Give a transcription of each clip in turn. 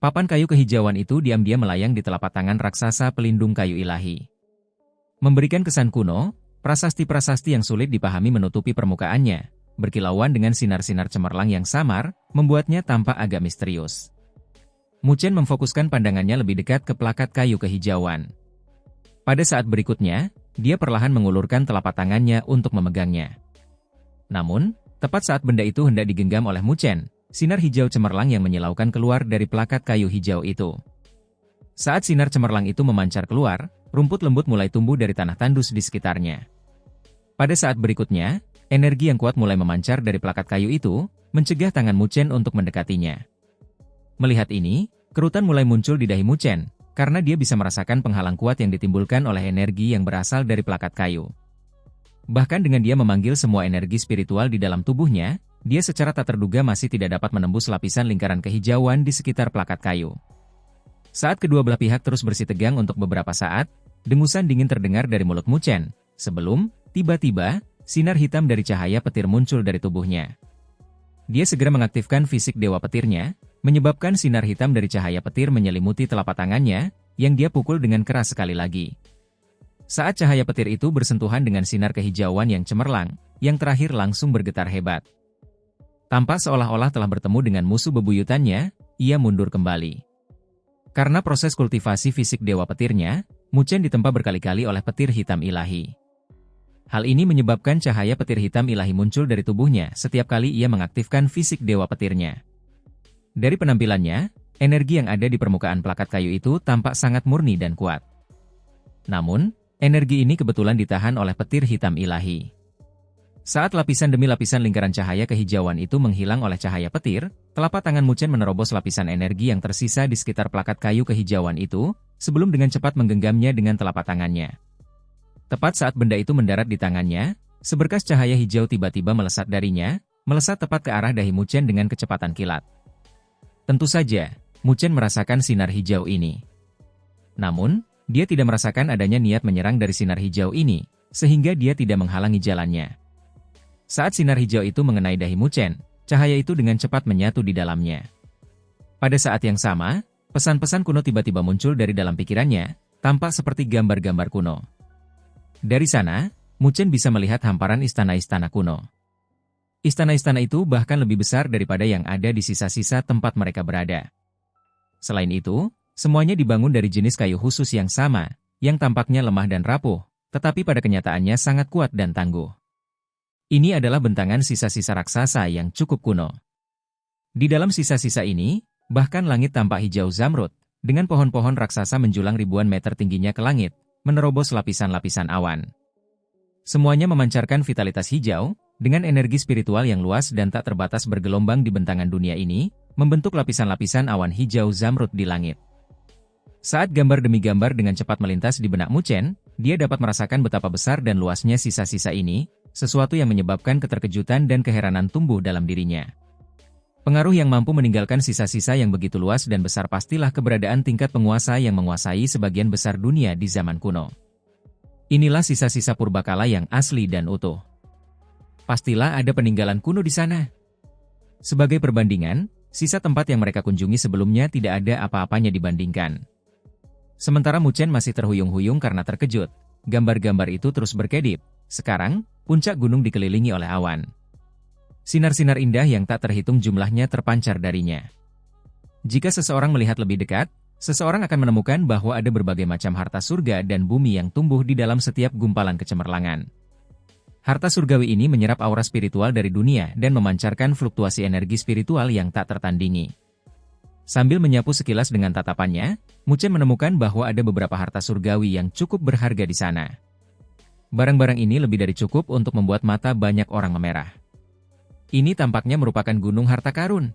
Papan kayu kehijauan itu diam-diam melayang di telapak tangan raksasa pelindung kayu ilahi. Memberikan kesan kuno, prasasti-prasasti yang sulit dipahami menutupi permukaannya, berkilauan dengan sinar-sinar cemerlang yang samar, membuatnya tampak agak misterius. Mu Chen memfokuskan pandangannya lebih dekat ke plakat kayu kehijauan. Pada saat berikutnya, dia perlahan mengulurkan telapak tangannya untuk memegangnya. Namun, tepat saat benda itu hendak digenggam oleh Mu Chen, sinar hijau cemerlang yang menyilaukan keluar dari plakat kayu hijau itu. Saat sinar cemerlang itu memancar keluar, rumput lembut mulai tumbuh dari tanah tandus di sekitarnya. Pada saat berikutnya, energi yang kuat mulai memancar dari plakat kayu itu, mencegah tangan Mu Chen untuk mendekatinya. Melihat ini, kerutan mulai muncul di dahi Mu Chen, karena dia bisa merasakan penghalang kuat yang ditimbulkan oleh energi yang berasal dari plakat kayu. Bahkan dengan dia memanggil semua energi spiritual di dalam tubuhnya, dia secara tak terduga masih tidak dapat menembus lapisan lingkaran kehijauan di sekitar plakat kayu. Saat kedua belah pihak terus bersitegang untuk beberapa saat, dengusan dingin terdengar dari mulut Mu Chen, sebelum, tiba-tiba, sinar hitam dari cahaya petir muncul dari tubuhnya. Dia segera mengaktifkan fisik dewa petirnya, menyebabkan sinar hitam dari cahaya petir menyelimuti telapak tangannya, yang dia pukul dengan keras sekali lagi. Saat cahaya petir itu bersentuhan dengan sinar kehijauan yang cemerlang, yang terakhir langsung bergetar hebat. Tampak seolah-olah telah bertemu dengan musuh bebuyutannya, ia mundur kembali. Karena proses kultivasi fisik dewa petirnya, Mu Chen ditempa berkali-kali oleh petir hitam ilahi. Hal ini menyebabkan cahaya petir hitam ilahi muncul dari tubuhnya setiap kali ia mengaktifkan fisik dewa petirnya. Dari penampilannya, energi yang ada di permukaan plakat kayu itu tampak sangat murni dan kuat. Namun, energi ini kebetulan ditahan oleh petir hitam ilahi. Saat lapisan demi lapisan lingkaran cahaya kehijauan itu menghilang oleh cahaya petir, telapak tangan Mu Chen menerobos lapisan energi yang tersisa di sekitar plakat kayu kehijauan itu, sebelum dengan cepat menggenggamnya dengan telapak tangannya. Tepat saat benda itu mendarat di tangannya, seberkas cahaya hijau tiba-tiba melesat darinya, melesat tepat ke arah dahi Mu Chen dengan kecepatan kilat. Tentu saja, Mu Chen merasakan sinar hijau ini. Namun, dia tidak merasakan adanya niat menyerang dari sinar hijau ini, sehingga dia tidak menghalangi jalannya. Saat sinar hijau itu mengenai dahi Mu Chen, cahaya itu dengan cepat menyatu di dalamnya. Pada saat yang sama, pesan-pesan kuno tiba-tiba muncul dari dalam pikirannya, tampak seperti gambar-gambar kuno. Dari sana, Mu Chen bisa melihat hamparan istana-istana kuno. Istana-istana itu bahkan lebih besar daripada yang ada di sisa-sisa tempat mereka berada. Selain itu, semuanya dibangun dari jenis kayu khusus yang sama, yang tampaknya lemah dan rapuh, tetapi pada kenyataannya sangat kuat dan tangguh. Ini adalah bentangan sisa-sisa raksasa yang cukup kuno. Di dalam sisa-sisa ini, bahkan langit tampak hijau zamrud, dengan pohon-pohon raksasa menjulang ribuan meter tingginya ke langit, menerobos lapisan-lapisan awan. Semuanya memancarkan vitalitas hijau, dengan energi spiritual yang luas dan tak terbatas bergelombang di bentangan dunia ini, membentuk lapisan-lapisan awan hijau zamrud di langit. Saat gambar demi gambar dengan cepat melintas di benak Mu Chen, dia dapat merasakan betapa besar dan luasnya sisa-sisa ini, sesuatu yang menyebabkan keterkejutan dan keheranan tumbuh dalam dirinya. Pengaruh yang mampu meninggalkan sisa-sisa yang begitu luas dan besar pastilah keberadaan tingkat penguasa yang menguasai sebagian besar dunia di zaman kuno. Inilah sisa-sisa purbakala yang asli dan utuh. Pastilah ada peninggalan kuno di sana. Sebagai perbandingan, sisa tempat yang mereka kunjungi sebelumnya tidak ada apa-apanya dibandingkan. Sementara Mu Chen masih terhuyung-huyung karena terkejut, gambar-gambar itu terus berkedip. Sekarang, puncak gunung dikelilingi oleh awan. Sinar-sinar indah yang tak terhitung jumlahnya terpancar darinya. Jika seseorang melihat lebih dekat, seseorang akan menemukan bahwa ada berbagai macam harta surga dan bumi yang tumbuh di dalam setiap gumpalan kecemerlangan. Harta surgawi ini menyerap aura spiritual dari dunia dan memancarkan fluktuasi energi spiritual yang tak tertandingi. Sambil menyapu sekilas dengan tatapannya, Mu Chen menemukan bahwa ada beberapa harta surgawi yang cukup berharga di sana. Barang-barang ini lebih dari cukup untuk membuat mata banyak orang memerah. Ini tampaknya merupakan gunung harta karun.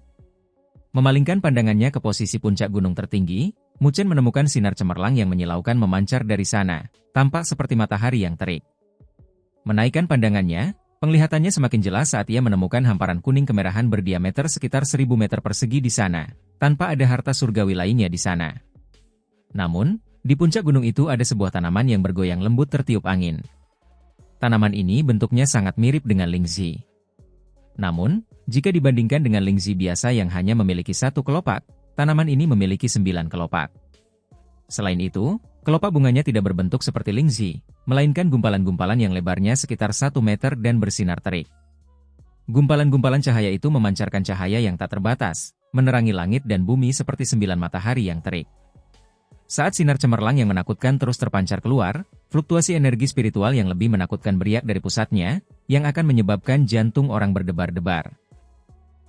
Memalingkan pandangannya ke posisi puncak gunung tertinggi, Mu Chen menemukan sinar cemerlang yang menyilaukan memancar dari sana, tampak seperti matahari yang terik. Menaikkan pandangannya, penglihatannya semakin jelas saat ia menemukan hamparan kuning kemerahan berdiameter sekitar 1000 meter persegi di sana, tanpa ada harta surgawi lainnya di sana. Namun, di puncak gunung itu ada sebuah tanaman yang bergoyang lembut tertiup angin. Tanaman ini bentuknya sangat mirip dengan lingzi. Namun, jika dibandingkan dengan lingzi biasa yang hanya memiliki satu kelopak, tanaman ini memiliki 9 kelopak. Selain itu, kelopak bunganya tidak berbentuk seperti lingzi, melainkan gumpalan-gumpalan yang lebarnya sekitar 1 meter dan bersinar terik. Gumpalan-gumpalan cahaya itu memancarkan cahaya yang tak terbatas, menerangi langit dan bumi seperti 9 matahari yang terik. Saat sinar cemerlang yang menakutkan terus terpancar keluar, fluktuasi energi spiritual yang lebih menakutkan beriak dari pusatnya, yang akan menyebabkan jantung orang berdebar-debar.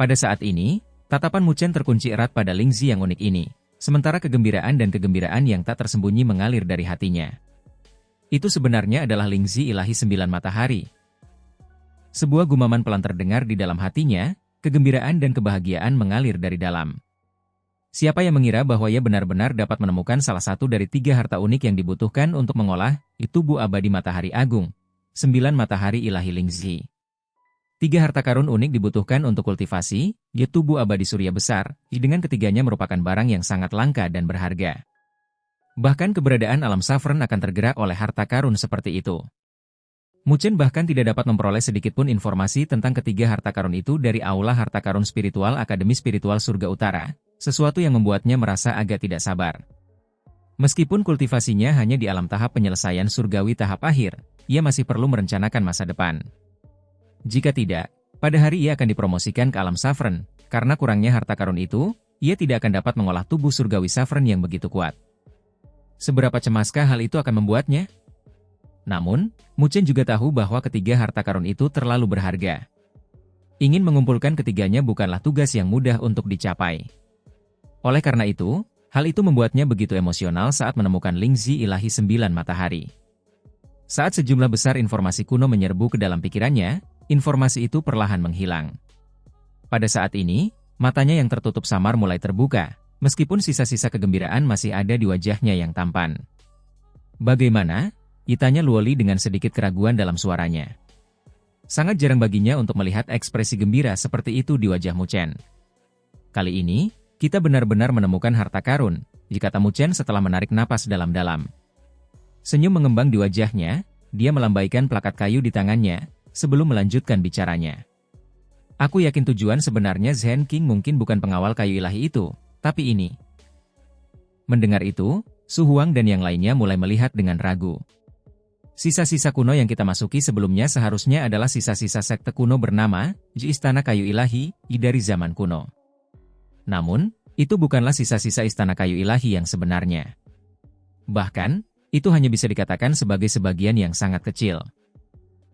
Pada saat ini, tatapan Mu Chen terkunci erat pada lingzi yang unik ini, sementara kegembiraan dan kegembiraan yang tak tersembunyi mengalir dari hatinya. Itu sebenarnya adalah lingzi ilahi 9 matahari. Sebuah gumaman pelan terdengar di dalam hatinya, kegembiraan dan kebahagiaan mengalir dari dalam. Siapa yang mengira bahwa ia benar-benar dapat menemukan salah satu dari 3 harta unik yang dibutuhkan untuk mengolah tubuh abadi matahari agung, 9 matahari ilahi lingzi. 3 harta karun unik dibutuhkan untuk kultivasi, yaitu tubuh abadi surya besar, dengan ketiganya merupakan barang yang sangat langka dan berharga. Bahkan keberadaan alam Savern akan tergerak oleh harta karun seperti itu. Mu Chen bahkan tidak dapat memperoleh sedikitpun informasi tentang ketiga harta karun itu dari aula harta karun spiritual Akademi Spiritual Surga Utara, sesuatu yang membuatnya merasa agak tidak sabar. Meskipun kultivasinya hanya di alam tahap penyelesaian surgawi tahap akhir, ia masih perlu merencanakan masa depan. Jika tidak, pada hari ia akan dipromosikan ke alam Savern, karena kurangnya harta karun itu, ia tidak akan dapat mengolah tubuh surgawi Savern yang begitu kuat. Seberapa cemaskah hal itu akan membuatnya? Namun, Mu Chen juga tahu bahwa ketiga harta karun itu terlalu berharga. Ingin mengumpulkan ketiganya bukanlah tugas yang mudah untuk dicapai. Oleh karena itu, hal itu membuatnya begitu emosional saat menemukan lingzi ilahi 9 matahari. Saat sejumlah besar informasi kuno menyerbu ke dalam pikirannya, informasi itu perlahan menghilang. Pada saat ini, matanya yang tertutup samar mulai terbuka, meskipun sisa-sisa kegembiraan masih ada di wajahnya yang tampan. Bagaimana? Tanya Luoli dengan sedikit keraguan dalam suaranya. Sangat jarang baginya untuk melihat ekspresi gembira seperti itu di wajah Mu Chen. Kali ini, kita benar-benar menemukan harta karun, kata Mu Chen setelah menarik napas dalam-dalam. Senyum mengembang di wajahnya, dia melambaikan plakat kayu di tangannya, sebelum melanjutkan bicaranya. Aku yakin tujuan sebenarnya Zhen King mungkin bukan pengawal kayu ilahi itu, tapi ini. Mendengar itu, Su Huang dan yang lainnya mulai melihat dengan ragu. Sisa-sisa kuno yang kita masuki sebelumnya seharusnya adalah sisa-sisa sekte kuno bernama Istana Kayu Ilahi dari zaman kuno. Namun, itu bukanlah sisa-sisa Istana Kayu Ilahi yang sebenarnya. Bahkan, itu hanya bisa dikatakan sebagai sebagian yang sangat kecil.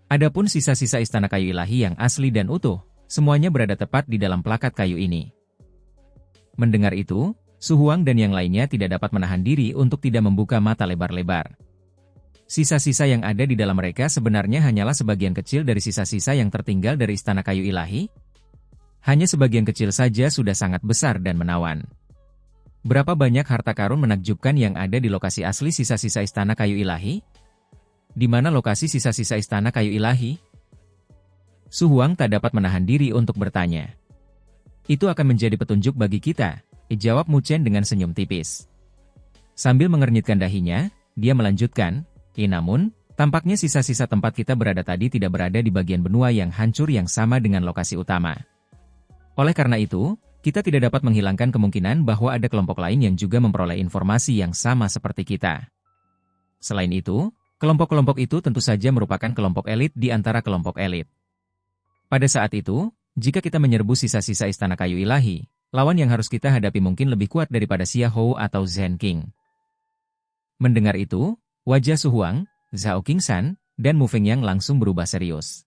Adapun sisa-sisa Istana Kayu Ilahi yang asli dan utuh, semuanya berada tepat di dalam plakat kayu ini. Mendengar itu, Su Huang dan yang lainnya tidak dapat menahan diri untuk tidak membuka mata lebar-lebar. Sisa-sisa yang ada di dalam mereka sebenarnya hanyalah sebagian kecil dari sisa-sisa yang tertinggal dari Istana Kayu Ilahi. Hanya sebagian kecil saja sudah sangat besar dan menawan. Berapa banyak harta karun menakjubkan yang ada di lokasi asli sisa-sisa Istana Kayu Ilahi? Di mana lokasi sisa-sisa Istana Kayu Ilahi? Su Huang tak dapat menahan diri untuk bertanya. Itu akan menjadi petunjuk bagi kita, jawab Mu Chen dengan senyum tipis. Sambil mengernyitkan dahinya, dia melanjutkan, namun, tampaknya sisa-sisa tempat kita berada tadi tidak berada di bagian benua yang hancur yang sama dengan lokasi utama. Oleh karena itu, kita tidak dapat menghilangkan kemungkinan bahwa ada kelompok lain yang juga memperoleh informasi yang sama seperti kita. Selain itu, kelompok-kelompok itu tentu saja merupakan kelompok elit di antara kelompok elit. Pada saat itu, jika kita menyerbu sisa-sisa Istana Kayu Ilahi, lawan yang harus kita hadapi mungkin lebih kuat daripada Xia Hou atau Zhen King. Mendengar itu, wajah Su Huang, Zhao Qingshan, dan Mu Fengyang langsung berubah serius.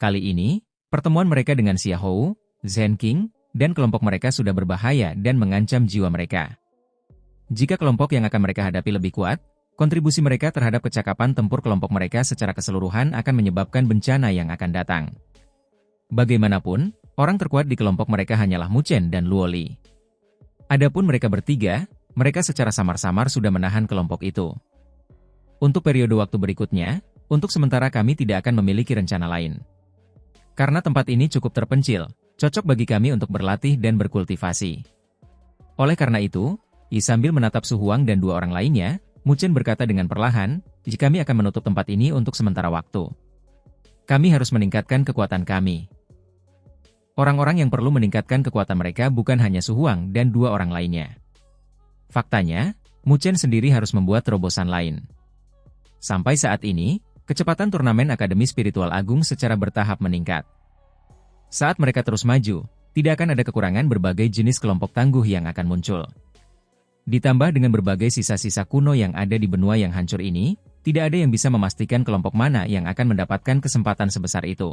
Kali ini, pertemuan mereka dengan Xia Hou, Zhen King, dan kelompok mereka sudah berbahaya dan mengancam jiwa mereka. Jika kelompok yang akan mereka hadapi lebih kuat, kontribusi mereka terhadap kecakapan tempur kelompok mereka secara keseluruhan akan menyebabkan bencana yang akan datang. Bagaimanapun, orang terkuat di kelompok mereka hanyalah Mu Chen dan Luoli. Adapun mereka bertiga, mereka secara samar-samar sudah menahan kelompok itu. Untuk periode waktu berikutnya, untuk sementara kami tidak akan memiliki rencana lain. Karena tempat ini cukup terpencil, cocok bagi kami untuk berlatih dan berkultivasi. Oleh karena itu, sambil menatap Su Huang dan 2 orang lainnya, Mu Chen berkata dengan perlahan, kami akan menutup tempat ini untuk sementara waktu. Kami harus meningkatkan kekuatan kami. Orang-orang yang perlu meningkatkan kekuatan mereka bukan hanya Su Huang dan dua orang lainnya. Faktanya, Mu Chen sendiri harus membuat terobosan lain. Sampai saat ini, kecepatan turnamen Akademi Spiritual Agung secara bertahap meningkat. Saat mereka terus maju, tidak akan ada kekurangan berbagai jenis kelompok tangguh yang akan muncul. Ditambah dengan berbagai sisa-sisa kuno yang ada di benua yang hancur ini, tidak ada yang bisa memastikan kelompok mana yang akan mendapatkan kesempatan sebesar itu.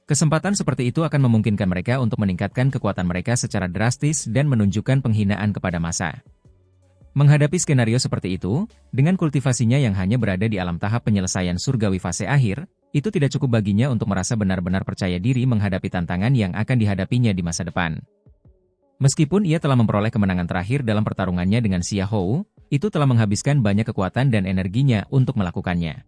Kesempatan seperti itu akan memungkinkan mereka untuk meningkatkan kekuatan mereka secara drastis dan menunjukkan penghinaan kepada massa. Menghadapi skenario seperti itu, dengan kultivasinya yang hanya berada di alam tahap penyelesaian surgawi fase akhir, itu tidak cukup baginya untuk merasa benar-benar percaya diri menghadapi tantangan yang akan dihadapinya di masa depan. Meskipun ia telah memperoleh kemenangan terakhir dalam pertarungannya dengan Xia Hou, itu telah menghabiskan banyak kekuatan dan energinya untuk melakukannya.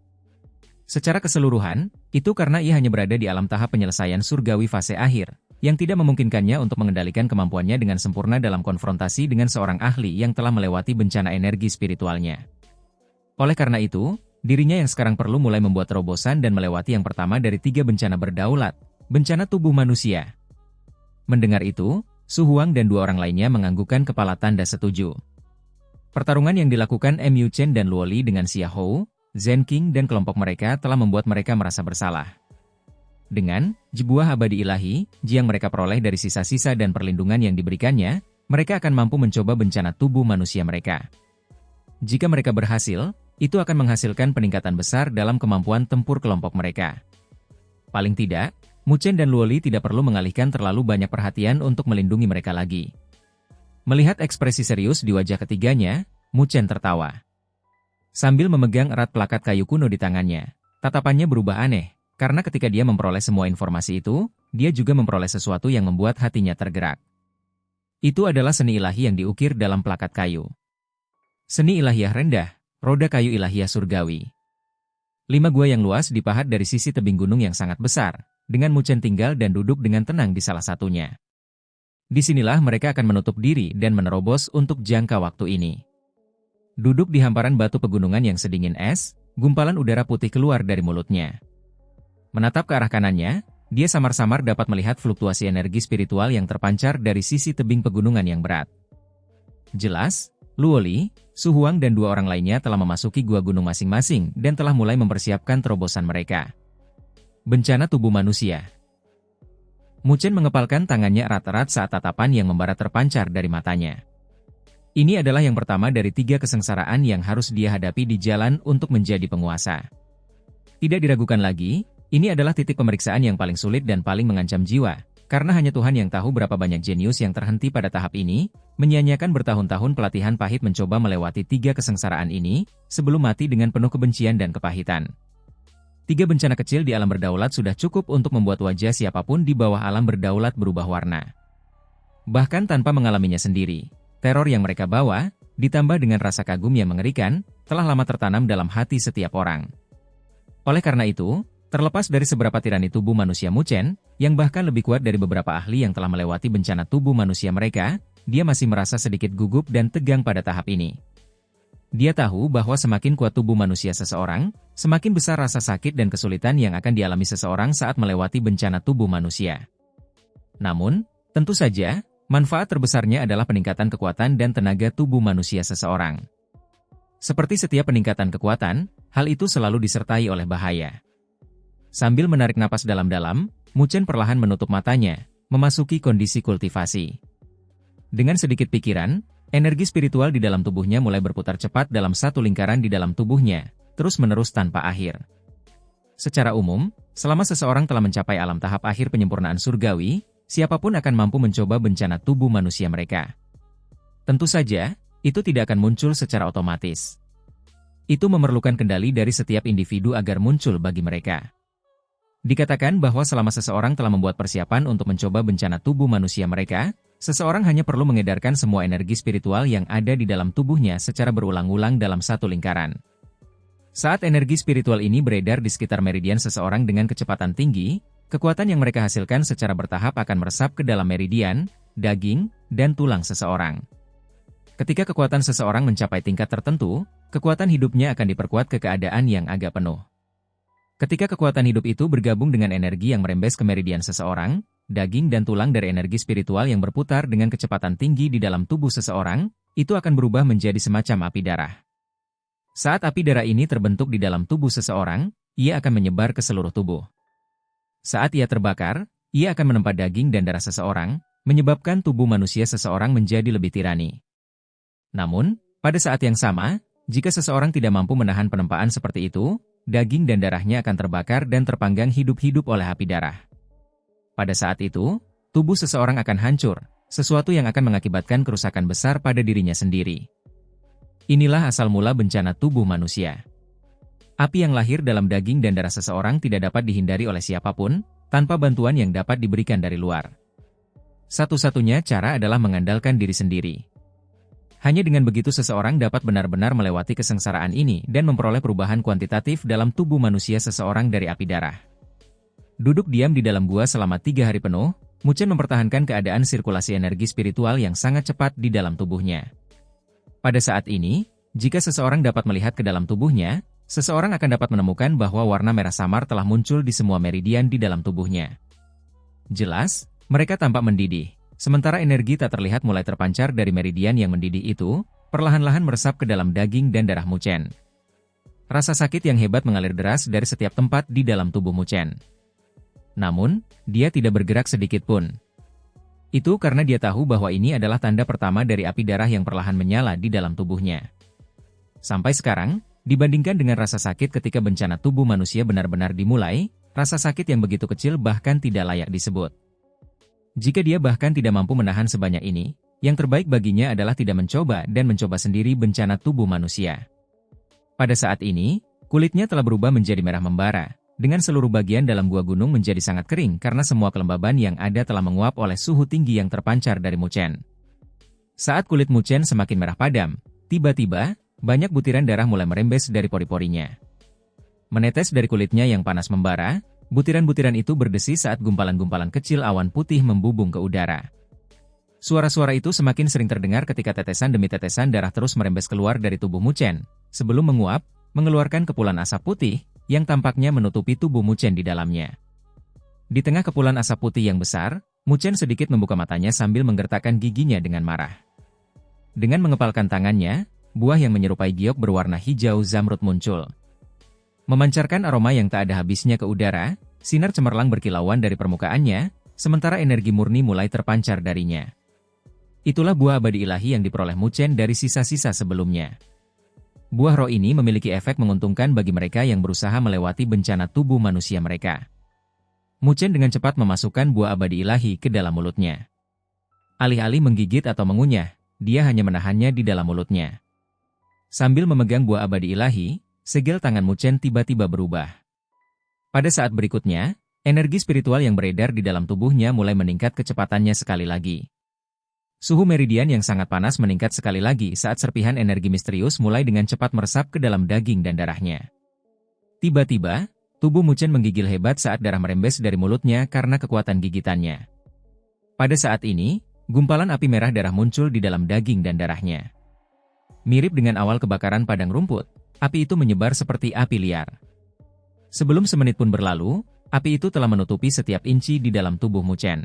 Secara keseluruhan, itu karena ia hanya berada di alam tahap penyelesaian surgawi fase akhir, yang tidak memungkinkannya untuk mengendalikan kemampuannya dengan sempurna dalam konfrontasi dengan seorang ahli yang telah melewati bencana energi spiritualnya. Oleh karena itu, dirinya yang sekarang perlu mulai membuat terobosan dan melewati yang pertama dari 3 bencana berdaulat, bencana tubuh manusia. Mendengar itu, Su Huang dan 2 orang lainnya menganggukkan kepala tanda setuju. Pertarungan yang dilakukan Mu Chen dan Luo Li dengan Xia Hou, Zhen Qing dan kelompok mereka telah membuat mereka merasa bersalah. Dengan jibuah abadi ilahi, yang mereka peroleh dari sisa-sisa dan perlindungan yang diberikannya, mereka akan mampu mencoba bencana tubuh manusia mereka. Jika mereka berhasil, itu akan menghasilkan peningkatan besar dalam kemampuan tempur kelompok mereka. Paling tidak, Mu Chen dan Luo Li tidak perlu mengalihkan terlalu banyak perhatian untuk melindungi mereka lagi. Melihat ekspresi serius di wajah ketiganya, Mu Chen tertawa. Sambil memegang erat plakat kayu kuno di tangannya, tatapannya berubah aneh, karena ketika dia memperoleh semua informasi itu, dia juga memperoleh sesuatu yang membuat hatinya tergerak. Itu adalah seni ilahi yang diukir dalam plakat kayu. Seni ilahiyah rendah, roda kayu ilahiyah surgawi. 5 gua yang luas dipahat dari sisi tebing gunung yang sangat besar, dengan Mu Chen tinggal dan duduk dengan tenang di salah satunya. Disinilah mereka akan menutup diri dan menerobos untuk jangka waktu ini. Duduk di hamparan batu pegunungan yang sedingin es, gumpalan udara putih keluar dari mulutnya. Menatap ke arah kanannya, dia samar-samar dapat melihat fluktuasi energi spiritual yang terpancar dari sisi tebing pegunungan yang berat. Jelas, Luo Li, Su Huang dan 2 orang lainnya telah memasuki gua gunung masing-masing dan telah mulai mempersiapkan terobosan mereka. Bencana tubuh manusia. Mu Chen mengepalkan tangannya erat-erat saat tatapan yang membara terpancar dari matanya. Ini adalah yang pertama dari 3 kesengsaraan yang harus dia hadapi di jalan untuk menjadi penguasa. Tidak diragukan lagi, ini adalah titik pemeriksaan yang paling sulit dan paling mengancam jiwa, karena hanya Tuhan yang tahu berapa banyak jenius yang terhenti pada tahap ini, menyia-nyiakan bertahun-tahun pelatihan pahit mencoba melewati 3 kesengsaraan ini, sebelum mati dengan penuh kebencian dan kepahitan. 3 bencana kecil di alam berdaulat sudah cukup untuk membuat wajah siapapun di bawah alam berdaulat berubah warna. Bahkan tanpa mengalaminya sendiri, teror yang mereka bawa, ditambah dengan rasa kagum yang mengerikan, telah lama tertanam dalam hati setiap orang. Oleh karena itu, terlepas dari seberapa tirani tubuh manusia Mu Chen, yang bahkan lebih kuat dari beberapa ahli yang telah melewati bencana tubuh manusia mereka, dia masih merasa sedikit gugup dan tegang pada tahap ini. Dia tahu bahwa semakin kuat tubuh manusia seseorang, semakin besar rasa sakit dan kesulitan yang akan dialami seseorang saat melewati bencana tubuh manusia. Namun, tentu saja, manfaat terbesarnya adalah peningkatan kekuatan dan tenaga tubuh manusia seseorang. Seperti setiap peningkatan kekuatan, hal itu selalu disertai oleh bahaya. Sambil menarik napas dalam-dalam, Mu Chen perlahan menutup matanya, memasuki kondisi kultivasi. Dengan sedikit pikiran, energi spiritual di dalam tubuhnya mulai berputar cepat dalam satu lingkaran di dalam tubuhnya, terus-menerus tanpa akhir. Secara umum, selama seseorang telah mencapai alam tahap akhir penyempurnaan surgawi, siapapun akan mampu mencoba bencana tubuh manusia mereka. Tentu saja, itu tidak akan muncul secara otomatis. Itu memerlukan kendali dari setiap individu agar muncul bagi mereka. Dikatakan bahwa selama seseorang telah membuat persiapan untuk mencoba bencana tubuh manusia mereka, seseorang hanya perlu mengedarkan semua energi spiritual yang ada di dalam tubuhnya secara berulang-ulang dalam satu lingkaran. Saat energi spiritual ini beredar di sekitar meridian seseorang dengan kecepatan tinggi, kekuatan yang mereka hasilkan secara bertahap akan meresap ke dalam meridian, daging, dan tulang seseorang. Ketika kekuatan seseorang mencapai tingkat tertentu, kekuatan hidupnya akan diperkuat ke keadaan yang agak penuh. Ketika kekuatan hidup itu bergabung dengan energi yang merembes ke meridian seseorang, daging dan tulang dari energi spiritual yang berputar dengan kecepatan tinggi di dalam tubuh seseorang, itu akan berubah menjadi semacam api darah. Saat api darah ini terbentuk di dalam tubuh seseorang, ia akan menyebar ke seluruh tubuh. Saat ia terbakar, ia akan menempa daging dan darah seseorang, menyebabkan tubuh manusia seseorang menjadi lebih tirani. Namun, pada saat yang sama, jika seseorang tidak mampu menahan penempaan seperti itu, daging dan darahnya akan terbakar dan terpanggang hidup-hidup oleh api darah. Pada saat itu, tubuh seseorang akan hancur, sesuatu yang akan mengakibatkan kerusakan besar pada dirinya sendiri. Inilah asal mula bencana tubuh manusia. Api yang lahir dalam daging dan darah seseorang tidak dapat dihindari oleh siapapun, tanpa bantuan yang dapat diberikan dari luar. Satu-satunya cara adalah mengandalkan diri sendiri. Hanya dengan begitu seseorang dapat benar-benar melewati kesengsaraan ini dan memperoleh perubahan kuantitatif dalam tubuh manusia seseorang dari api darah. Duduk diam di dalam gua selama 3 hari penuh, Mu Chen mempertahankan keadaan sirkulasi energi spiritual yang sangat cepat di dalam tubuhnya. Pada saat ini, jika seseorang dapat melihat ke dalam tubuhnya, seseorang akan dapat menemukan bahwa warna merah samar telah muncul di semua meridian di dalam tubuhnya. Jelas, mereka tampak mendidih, sementara energi tak terlihat mulai terpancar dari meridian yang mendidih itu, perlahan-lahan meresap ke dalam daging dan darah Mu Chen. Rasa sakit yang hebat mengalir deras dari setiap tempat di dalam tubuh Mu Chen. Namun, dia tidak bergerak sedikit pun. Itu karena dia tahu bahwa ini adalah tanda pertama dari api darah yang perlahan menyala di dalam tubuhnya. Sampai sekarang, dibandingkan dengan rasa sakit ketika bencana tubuh manusia benar-benar dimulai, rasa sakit yang begitu kecil bahkan tidak layak disebut. Jika dia bahkan tidak mampu menahan sebanyak ini, yang terbaik baginya adalah tidak mencoba dan mencoba sendiri bencana tubuh manusia. Pada saat ini, kulitnya telah berubah menjadi merah membara, dengan seluruh bagian dalam gua gunung menjadi sangat kering karena semua kelembaban yang ada telah menguap oleh suhu tinggi yang terpancar dari Mu Chen. Saat kulit Mu Chen semakin merah padam, tiba-tiba, banyak butiran darah mulai merembes dari pori-porinya. Menetes dari kulitnya yang panas membara, butiran-butiran itu berdesi saat gumpalan-gumpalan kecil awan putih membubung ke udara. Suara-suara itu semakin sering terdengar ketika tetesan demi tetesan darah terus merembes keluar dari tubuh Mu Chen, sebelum menguap, mengeluarkan kepulan asap putih, yang tampaknya menutupi tubuh Mu Chen di dalamnya. Di tengah kepulan asap putih yang besar, Mu Chen sedikit membuka matanya sambil menggertakkan giginya dengan marah. Dengan mengepalkan tangannya, buah yang menyerupai giok berwarna hijau zamrud muncul. Memancarkan aroma yang tak ada habisnya ke udara, sinar cemerlang berkilauan dari permukaannya, sementara energi murni mulai terpancar darinya. Itulah buah abadi ilahi yang diperoleh Mu Chen dari sisa-sisa sebelumnya. Buah roh ini memiliki efek menguntungkan bagi mereka yang berusaha melewati bencana tubuh manusia mereka. Mu Chen dengan cepat memasukkan buah abadi ilahi ke dalam mulutnya. Alih-alih menggigit atau mengunyah, dia hanya menahannya di dalam mulutnya. Sambil memegang buah abadi ilahi, segel tangan Mu Chen tiba-tiba berubah. Pada saat berikutnya, energi spiritual yang beredar di dalam tubuhnya mulai meningkat kecepatannya sekali lagi. Suhu meridian yang sangat panas meningkat sekali lagi saat serpihan energi misterius mulai dengan cepat meresap ke dalam daging dan darahnya. Tiba-tiba, tubuh Mu Chen menggigil hebat saat darah merembes dari mulutnya karena kekuatan gigitannya. Pada saat ini, gumpalan api merah darah muncul di dalam daging dan darahnya. Mirip dengan awal kebakaran padang rumput, api itu menyebar seperti api liar. Sebelum semenit pun berlalu, api itu telah menutupi setiap inci di dalam tubuh Mu Chen.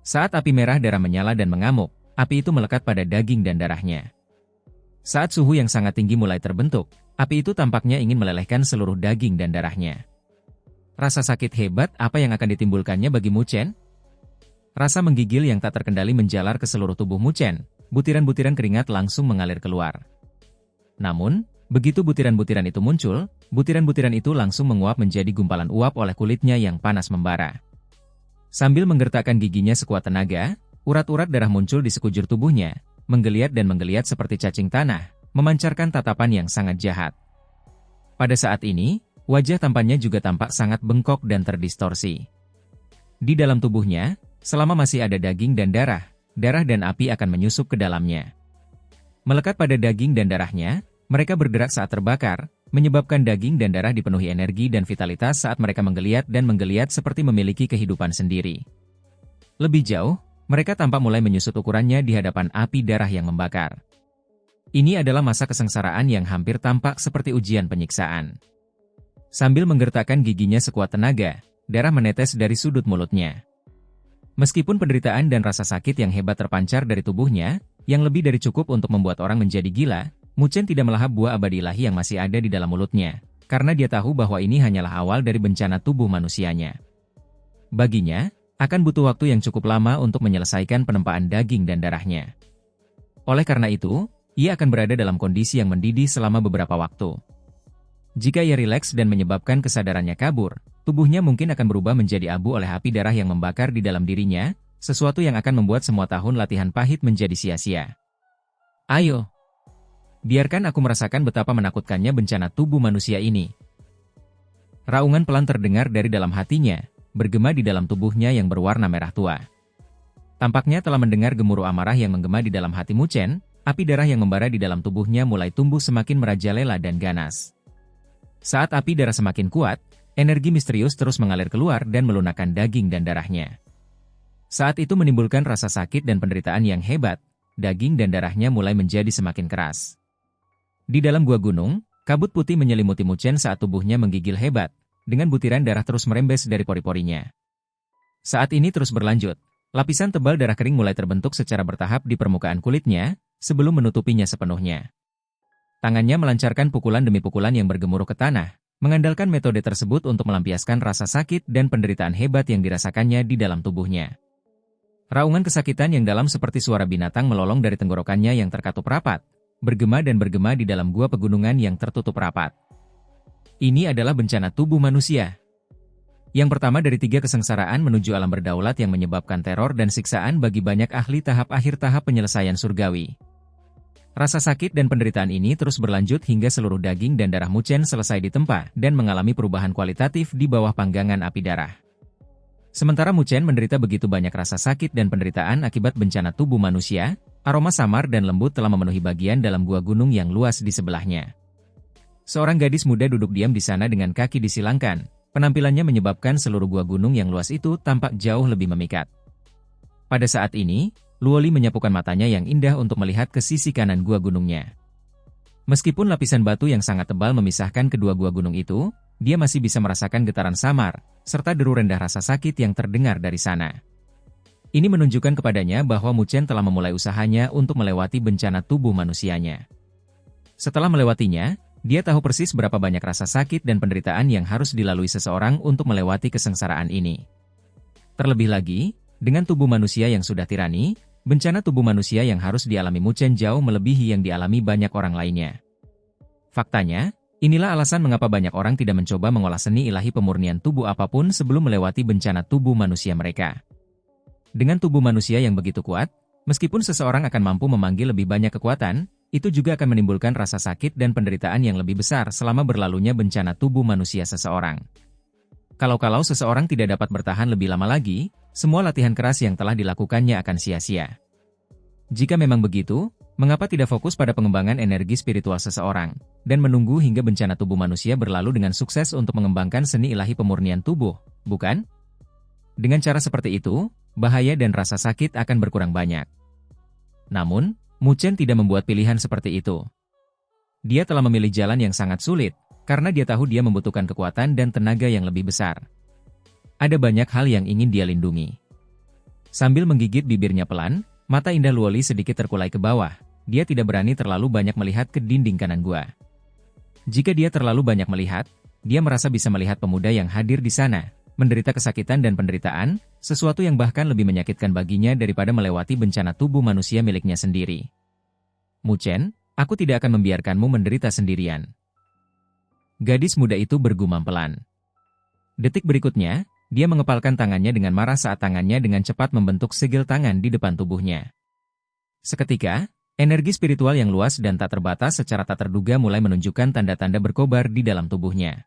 Saat api merah darah menyala dan mengamuk, api itu melekat pada daging dan darahnya. Saat suhu yang sangat tinggi mulai terbentuk, api itu tampaknya ingin melelehkan seluruh daging dan darahnya. Rasa sakit hebat apa yang akan ditimbulkannya bagi Mu Chen? Rasa menggigil yang tak terkendali menjalar ke seluruh tubuh Mu Chen, butiran-butiran keringat langsung mengalir keluar. Namun, begitu butiran-butiran itu muncul, butiran-butiran itu langsung menguap menjadi gumpalan uap oleh kulitnya yang panas membara. Sambil menggertakkan giginya sekuat tenaga, urat-urat darah muncul di sekujur tubuhnya, menggeliat dan menggeliat seperti cacing tanah, memancarkan tatapan yang sangat jahat. Pada saat ini, wajah tampannya juga tampak sangat bengkok dan terdistorsi. Di dalam tubuhnya, selama masih ada daging dan darah dan api akan menyusup ke dalamnya. Melekat pada daging dan darahnya, mereka bergerak saat terbakar, menyebabkan daging dan darah dipenuhi energi dan vitalitas saat mereka menggeliat seperti memiliki kehidupan sendiri. Lebih jauh, mereka tampak mulai menyusut ukurannya di hadapan api darah yang membakar. Ini adalah masa kesengsaraan yang hampir tampak seperti ujian penyiksaan. Sambil menggertakkan giginya sekuat tenaga, darah menetes dari sudut mulutnya. Meskipun penderitaan dan rasa sakit yang hebat terpancar dari tubuhnya, yang lebih dari cukup untuk membuat orang menjadi gila, Mu Chen tidak melahap buah abadi ilahi yang masih ada di dalam mulutnya, karena dia tahu bahwa ini hanyalah awal dari bencana tubuh manusianya. Baginya, akan butuh waktu yang cukup lama untuk menyelesaikan penempaan daging dan darahnya. Oleh karena itu, ia akan berada dalam kondisi yang mendidih selama beberapa waktu. Jika ia rileks dan menyebabkan kesadarannya kabur, tubuhnya mungkin akan berubah menjadi abu oleh api darah yang membakar di dalam dirinya, sesuatu yang akan membuat semua tahun latihan pahit menjadi sia-sia. Ayo, biarkan aku merasakan betapa menakutkannya bencana tubuh manusia ini. Raungan pelan terdengar dari dalam hatinya, bergema di dalam tubuhnya yang berwarna merah tua. Tampaknya telah mendengar gemuruh amarah yang menggema di dalam hati Mu Chen, api darah yang membara di dalam tubuhnya mulai tumbuh semakin merajalela dan ganas. Saat api darah semakin kuat, energi misterius terus mengalir keluar dan melunakkan daging dan darahnya. Saat itu menimbulkan rasa sakit dan penderitaan yang hebat, daging dan darahnya mulai menjadi semakin keras. Di dalam gua gunung, kabut putih menyelimuti Mu Chen saat tubuhnya menggigil hebat, dengan butiran darah terus merembes dari pori-porinya. Saat ini terus berlanjut, lapisan tebal darah kering mulai terbentuk secara bertahap di permukaan kulitnya, sebelum menutupinya sepenuhnya. Tangannya melancarkan pukulan demi pukulan yang bergemuruh ke tanah, mengandalkan metode tersebut untuk melampiaskan rasa sakit dan penderitaan hebat yang dirasakannya di dalam tubuhnya. Raungan kesakitan yang dalam seperti suara binatang melolong dari tenggorokannya yang terkatup rapat, bergema dan bergema di dalam gua pegunungan yang tertutup rapat. Ini adalah bencana tubuh manusia. Yang pertama dari 3 kesengsaraan menuju alam berdaulat yang menyebabkan teror dan siksaan bagi banyak ahli tahap akhir tahap penyelesaian surgawi. Rasa sakit dan penderitaan ini terus berlanjut hingga seluruh daging dan darah Mu Chen selesai ditempa dan mengalami perubahan kualitatif di bawah panggangan api darah. Sementara Mu Chen menderita begitu banyak rasa sakit dan penderitaan akibat bencana tubuh manusia, aroma samar dan lembut telah memenuhi bagian dalam gua gunung yang luas di sebelahnya. Seorang gadis muda duduk diam di sana dengan kaki disilangkan, penampilannya menyebabkan seluruh gua gunung yang luas itu tampak jauh lebih memikat. Pada saat ini, Luoli menyapukan matanya yang indah untuk melihat ke sisi kanan gua gunungnya. Meskipun lapisan batu yang sangat tebal memisahkan kedua gua gunung itu, dia masih bisa merasakan getaran samar, serta deru rendah rasa sakit yang terdengar dari sana. Ini menunjukkan kepadanya bahwa Mu Chen telah memulai usahanya untuk melewati bencana tubuh manusianya. Setelah melewatinya, dia tahu persis berapa banyak rasa sakit dan penderitaan yang harus dilalui seseorang untuk melewati kesengsaraan ini. Terlebih lagi, dengan tubuh manusia yang sudah tirani, bencana tubuh manusia yang harus dialami Mu Chen jauh melebihi yang dialami banyak orang lainnya. Faktanya, inilah alasan mengapa banyak orang tidak mencoba mengolah seni ilahi pemurnian tubuh apapun sebelum melewati bencana tubuh manusia mereka. Dengan tubuh manusia yang begitu kuat, meskipun seseorang akan mampu memanggil lebih banyak kekuatan, itu juga akan menimbulkan rasa sakit dan penderitaan yang lebih besar selama berlalunya bencana tubuh manusia seseorang. Kalau seseorang tidak dapat bertahan lebih lama lagi, semua latihan keras yang telah dilakukannya akan sia-sia. Jika memang begitu, mengapa tidak fokus pada pengembangan energi spiritual seseorang, dan menunggu hingga bencana tubuh manusia berlalu dengan sukses untuk mengembangkan seni ilahi pemurnian tubuh, bukan? Dengan cara seperti itu, bahaya dan rasa sakit akan berkurang banyak. Namun, Mu Chen tidak membuat pilihan seperti itu. Dia telah memilih jalan yang sangat sulit, karena dia tahu dia membutuhkan kekuatan dan tenaga yang lebih besar. Ada banyak hal yang ingin dia lindungi. Sambil menggigit bibirnya pelan, mata indah Luoli sedikit terkulai ke bawah. Dia tidak berani terlalu banyak melihat ke dinding kanan gua. Jika dia terlalu banyak melihat, dia merasa bisa melihat pemuda yang hadir di sana, menderita kesakitan dan penderitaan, sesuatu yang bahkan lebih menyakitkan baginya daripada melewati bencana tubuh manusia miliknya sendiri. Mu Chen, aku tidak akan membiarkanmu menderita sendirian. Gadis muda itu bergumam pelan. Detik berikutnya, dia mengepalkan tangannya dengan marah saat tangannya dengan cepat membentuk segel tangan di depan tubuhnya. Seketika, energi spiritual yang luas dan tak terbatas secara tak terduga mulai menunjukkan tanda-tanda berkobar di dalam tubuhnya.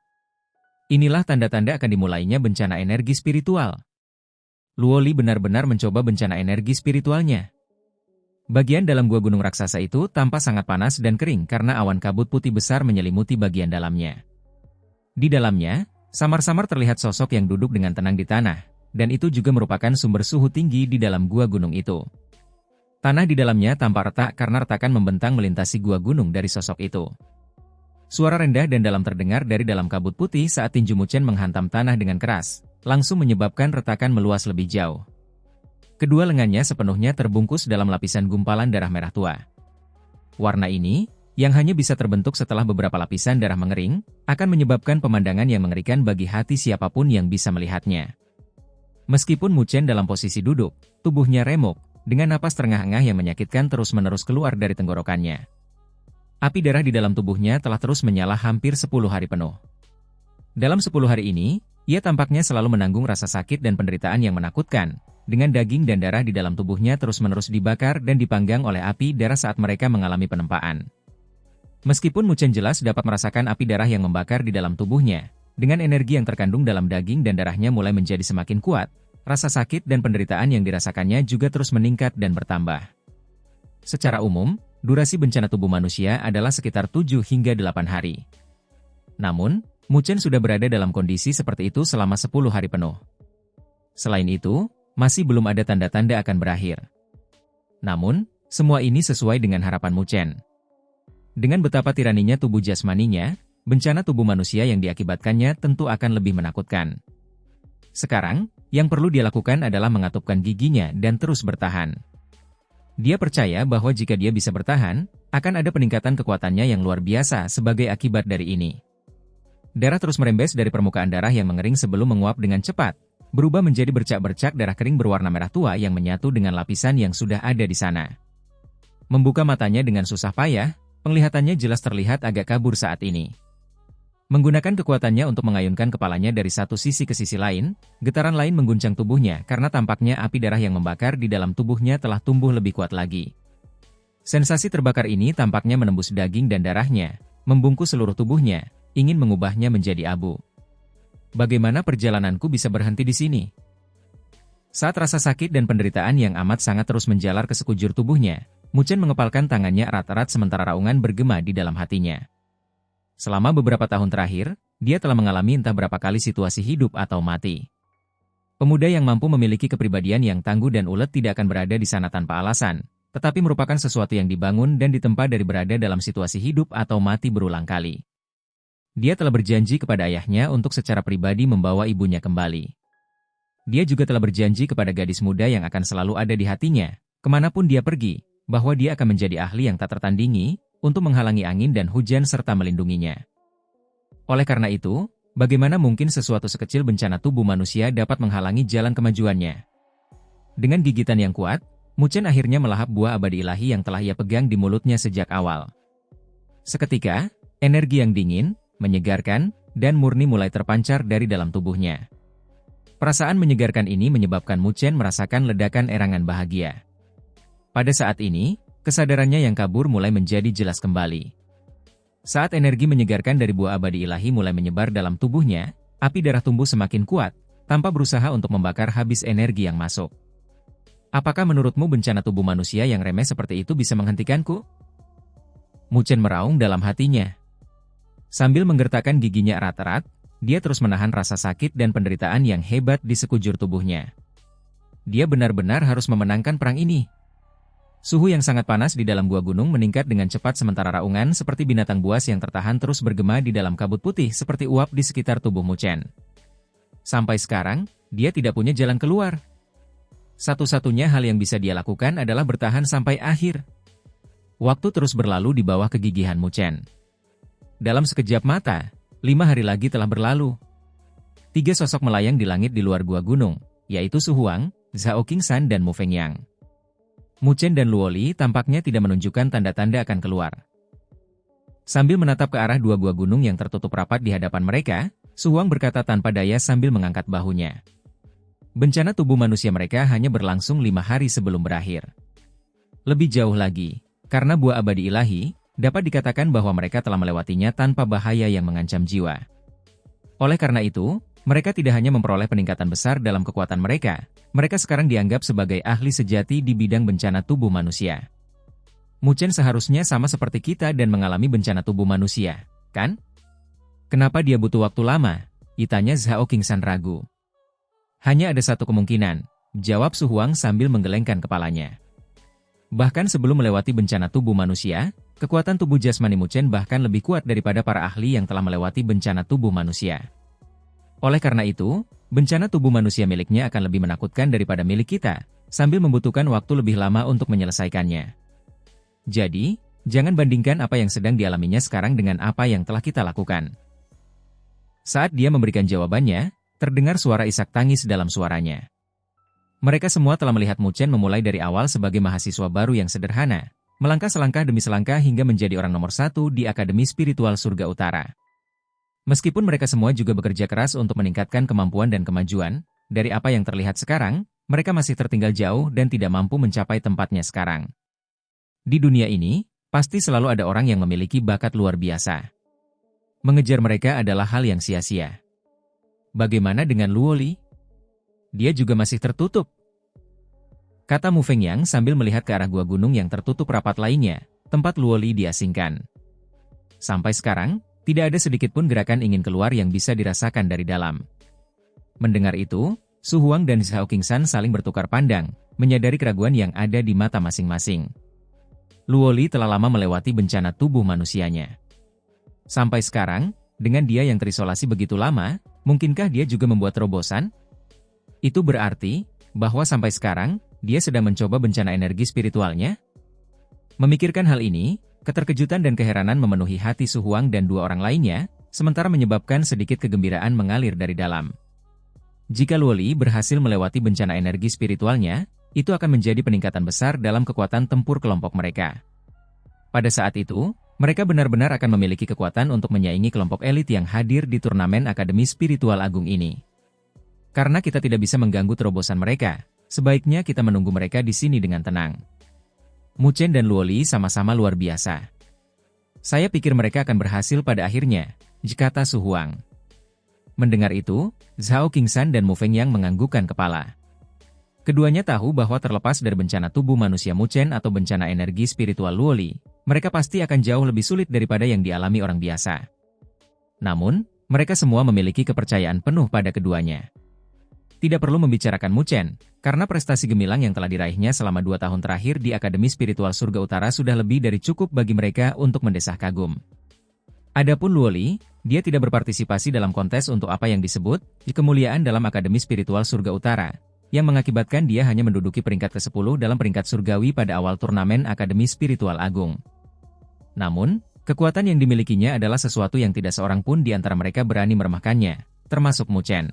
Inilah tanda-tanda akan dimulainya bencana energi spiritual. Luoli benar-benar mencoba bencana energi spiritualnya. Bagian dalam gua gunung raksasa itu tampak sangat panas dan kering karena awan kabut putih besar menyelimuti bagian dalamnya. Di dalamnya, samar-samar terlihat sosok yang duduk dengan tenang di tanah, dan itu juga merupakan sumber suhu tinggi di dalam gua gunung itu. Tanah di dalamnya tampak retak karena retakan membentang melintasi gua gunung dari sosok itu. Suara rendah dan dalam terdengar dari dalam kabut putih saat tinju Mu Chen menghantam tanah dengan keras, langsung menyebabkan retakan meluas lebih jauh. Kedua lengannya sepenuhnya terbungkus dalam lapisan gumpalan darah merah tua. Warna ini, yang hanya bisa terbentuk setelah beberapa lapisan darah mengering, akan menyebabkan pemandangan yang mengerikan bagi hati siapapun yang bisa melihatnya. Meskipun Mu Chen dalam posisi duduk, tubuhnya remuk, dengan napas terengah-engah yang menyakitkan terus-menerus keluar dari tenggorokannya. Api darah di dalam tubuhnya telah terus menyala hampir 10 hari penuh. Dalam 10 hari ini, ia tampaknya selalu menanggung rasa sakit dan penderitaan yang menakutkan, dengan daging dan darah di dalam tubuhnya terus-menerus dibakar dan dipanggang oleh api darah saat mereka mengalami penempaan. Meskipun Mu Chen jelas dapat merasakan api darah yang membakar di dalam tubuhnya, dengan energi yang terkandung dalam daging dan darahnya mulai menjadi semakin kuat, rasa sakit dan penderitaan yang dirasakannya juga terus meningkat dan bertambah. Secara umum, durasi bencana tubuh manusia adalah sekitar 7 hingga 8 hari. Namun, Mu Chen sudah berada dalam kondisi seperti itu selama 10 hari penuh. Selain itu, masih belum ada tanda-tanda akan berakhir. Namun, semua ini sesuai dengan harapan Mu Chen. Dengan betapa tiraninya tubuh jasmaninya, bencana tubuh manusia yang diakibatkannya tentu akan lebih menakutkan. Sekarang, yang perlu dia lakukan adalah mengatupkan giginya dan terus bertahan. Dia percaya bahwa jika dia bisa bertahan, akan ada peningkatan kekuatannya yang luar biasa sebagai akibat dari ini. Darah terus merembes dari permukaan darah yang mengering sebelum menguap dengan cepat, berubah menjadi bercak-bercak darah kering berwarna merah tua yang menyatu dengan lapisan yang sudah ada di sana. Membuka matanya dengan susah payah, penglihatannya jelas terlihat agak kabur saat ini. Menggunakan kekuatannya untuk mengayunkan kepalanya dari satu sisi ke sisi lain, getaran lain mengguncang tubuhnya karena tampaknya api darah yang membakar di dalam tubuhnya telah tumbuh lebih kuat lagi. Sensasi terbakar ini tampaknya menembus daging dan darahnya, membungkus seluruh tubuhnya, ingin mengubahnya menjadi abu. Bagaimana perjalananku bisa berhenti di sini? Saat rasa sakit dan penderitaan yang amat sangat terus menjalar ke sekujur tubuhnya, Mu Chen mengepalkan tangannya erat-erat sementara raungan bergema di dalam hatinya. Selama beberapa tahun terakhir, dia telah mengalami entah berapa kali situasi hidup atau mati. Pemuda yang mampu memiliki kepribadian yang tangguh dan ulet tidak akan berada di sana tanpa alasan, tetapi merupakan sesuatu yang dibangun dan ditempa dari berada dalam situasi hidup atau mati berulang kali. Dia telah berjanji kepada ayahnya untuk secara pribadi membawa ibunya kembali. Dia juga telah berjanji kepada gadis muda yang akan selalu ada di hatinya, kemanapun dia pergi, bahwa dia akan menjadi ahli yang tak tertandingi, untuk menghalangi angin dan hujan serta melindunginya. Oleh karena itu, bagaimana mungkin sesuatu sekecil bencana tubuh manusia dapat menghalangi jalan kemajuannya? Dengan gigitan yang kuat, Mu Chen akhirnya melahap buah abadi ilahi yang telah ia pegang di mulutnya sejak awal. Seketika, energi yang dingin, menyegarkan, dan murni mulai terpancar dari dalam tubuhnya. Perasaan menyegarkan ini menyebabkan Mu Chen merasakan ledakan erangan bahagia. Pada saat ini, kesadarannya yang kabur mulai menjadi jelas kembali. Saat energi menyegarkan dari buah abadi ilahi mulai menyebar dalam tubuhnya, api darah tumbuh semakin kuat, tanpa berusaha untuk membakar habis energi yang masuk. Apakah menurutmu bencana tubuh manusia yang remeh seperti itu bisa menghentikanku? Mu Chen meraung dalam hatinya. Sambil menggertakkan giginya erat-erat, dia terus menahan rasa sakit dan penderitaan yang hebat di sekujur tubuhnya. Dia benar-benar harus memenangkan perang ini. Suhu yang sangat panas di dalam gua gunung meningkat dengan cepat sementara raungan seperti binatang buas yang tertahan terus bergema di dalam kabut putih seperti uap di sekitar tubuh Mu Chen. Sampai sekarang, dia tidak punya jalan keluar. Satu-satunya hal yang bisa dia lakukan adalah bertahan sampai akhir. Waktu terus berlalu di bawah kegigihan Mu Chen. Dalam sekejap mata, 5 hari lagi telah berlalu. 3 sosok melayang di langit di luar gua gunung, yaitu Su Huang, Zhao Qingshan dan Mu Fengyang. Mu Chen dan Luo Li tampaknya tidak menunjukkan tanda-tanda akan keluar. Sambil menatap ke arah 2 gua gunung yang tertutup rapat di hadapan mereka, Su Huang berkata tanpa daya sambil mengangkat bahunya. Bencana tubuh manusia mereka hanya berlangsung 5 hari sebelum berakhir. Lebih jauh lagi, karena buah abadi ilahi, dapat dikatakan bahwa mereka telah melewatinya tanpa bahaya yang mengancam jiwa. Oleh karena itu, mereka tidak hanya memperoleh peningkatan besar dalam kekuatan mereka sekarang dianggap sebagai ahli sejati di bidang bencana tubuh manusia. Mu Chen seharusnya sama seperti kita dan mengalami bencana tubuh manusia, kan? Kenapa dia butuh waktu lama? Tanya Zhao Qingshan ragu. Hanya ada satu kemungkinan, jawab Su Huang sambil menggelengkan kepalanya. Bahkan sebelum melewati bencana tubuh manusia, kekuatan tubuh jasmani Mu Chen bahkan lebih kuat daripada para ahli yang telah melewati bencana tubuh manusia. Oleh karena itu, bencana tubuh manusia miliknya akan lebih menakutkan daripada milik kita, sambil membutuhkan waktu lebih lama untuk menyelesaikannya. Jadi, jangan bandingkan apa yang sedang dialaminya sekarang dengan apa yang telah kita lakukan. Saat dia memberikan jawabannya, terdengar suara isak tangis dalam suaranya. Mereka semua telah melihat Mu Chen memulai dari awal sebagai mahasiswa baru yang sederhana, melangkah selangkah demi selangkah hingga menjadi orang nomor 1 di Akademi Spiritual Surga Utara. Meskipun mereka semua juga bekerja keras untuk meningkatkan kemampuan dan kemajuan, dari apa yang terlihat sekarang, mereka masih tertinggal jauh dan tidak mampu mencapai tempatnya sekarang. Di dunia ini, pasti selalu ada orang yang memiliki bakat luar biasa. Mengejar mereka adalah hal yang sia-sia. Bagaimana dengan Luo Li? Dia juga masih tertutup, kata Mu Fengyang sambil melihat ke arah gua gunung yang tertutup rapat lainnya, tempat Luo Li diasingkan. Sampai sekarang, tidak ada sedikit pun gerakan ingin keluar yang bisa dirasakan dari dalam. Mendengar itu, Su Huang dan Zhao Qingshan saling bertukar pandang, menyadari keraguan yang ada di mata masing-masing. Luo Li telah lama melewati bencana tubuh manusianya. Sampai sekarang, dengan dia yang terisolasi begitu lama, mungkinkah dia juga membuat terobosan? Itu berarti, bahwa sampai sekarang, dia sedang mencoba bencana energi spiritualnya? Memikirkan hal ini, keterkejutan dan keheranan memenuhi hati Su Huang dan dua orang lainnya, sementara menyebabkan sedikit kegembiraan mengalir dari dalam. Jika Luo Li berhasil melewati bencana energi spiritualnya, itu akan menjadi peningkatan besar dalam kekuatan tempur kelompok mereka. Pada saat itu, mereka benar-benar akan memiliki kekuatan untuk menyaingi kelompok elit yang hadir di turnamen Akademi Spiritual Agung ini. Karena kita tidak bisa mengganggu terobosan mereka, sebaiknya kita menunggu mereka di sini dengan tenang. Mu Chen dan Luo Li sama-sama luar biasa. Saya pikir mereka akan berhasil pada akhirnya, kata Su Huang. Mendengar itu, Zhao Qingshan dan Mu Fengyang menganggukkan kepala. Keduanya tahu bahwa terlepas dari bencana tubuh manusia Mu Chen atau bencana energi spiritual Luo Li, mereka pasti akan jauh lebih sulit daripada yang dialami orang biasa. Namun, mereka semua memiliki kepercayaan penuh pada keduanya. Tidak perlu membicarakan Mu Chen, karena prestasi gemilang yang telah diraihnya selama 2 tahun terakhir di Akademi Spiritual Surga Utara sudah lebih dari cukup bagi mereka untuk mendesah kagum. Adapun Luo Li, dia tidak berpartisipasi dalam kontes untuk apa yang disebut kemuliaan dalam Akademi Spiritual Surga Utara, yang mengakibatkan dia hanya menduduki peringkat ke-10 dalam peringkat surgawi pada awal turnamen Akademi Spiritual Agung. Namun, kekuatan yang dimilikinya adalah sesuatu yang tidak seorang pun di antara mereka berani meremehkannya, termasuk Mu Chen.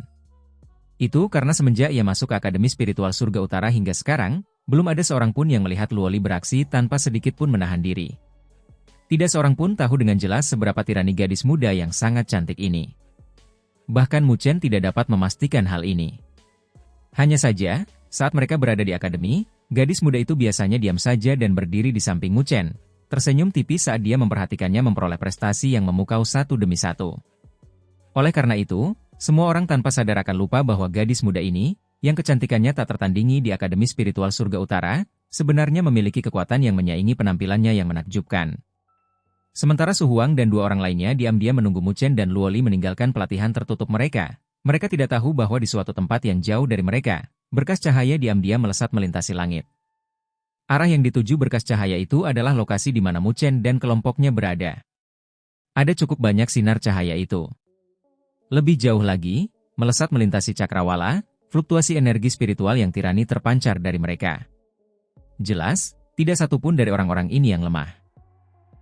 Itu karena semenjak ia masuk ke Akademi Spiritual Surga Utara hingga sekarang, belum ada seorang pun yang melihat Luo Li beraksi tanpa sedikit pun menahan diri. Tidak seorang pun tahu dengan jelas seberapa tirani gadis muda yang sangat cantik ini. Bahkan Mu Chen tidak dapat memastikan hal ini. Hanya saja, saat mereka berada di akademi, gadis muda itu biasanya diam saja dan berdiri di samping Mu Chen, tersenyum tipis saat dia memperhatikannya memperoleh prestasi yang memukau satu demi satu. Oleh karena itu, semua orang tanpa sadar akan lupa bahwa gadis muda ini, yang kecantikannya tak tertandingi di Akademi Spiritual Surga Utara, sebenarnya memiliki kekuatan yang menyaingi penampilannya yang menakjubkan. Sementara Su Huang dan dua orang lainnya diam-diam menunggu Mu Chen dan Luo Li meninggalkan pelatihan tertutup mereka. Mereka tidak tahu bahwa di suatu tempat yang jauh dari mereka, berkas cahaya diam-diam melesat melintasi langit. Arah yang dituju berkas cahaya itu adalah lokasi di mana Mu Chen dan kelompoknya berada. Ada cukup banyak sinar cahaya itu. Lebih jauh lagi, melesat melintasi cakrawala, fluktuasi energi spiritual yang tirani terpancar dari mereka. Jelas, tidak satupun dari orang-orang ini yang lemah.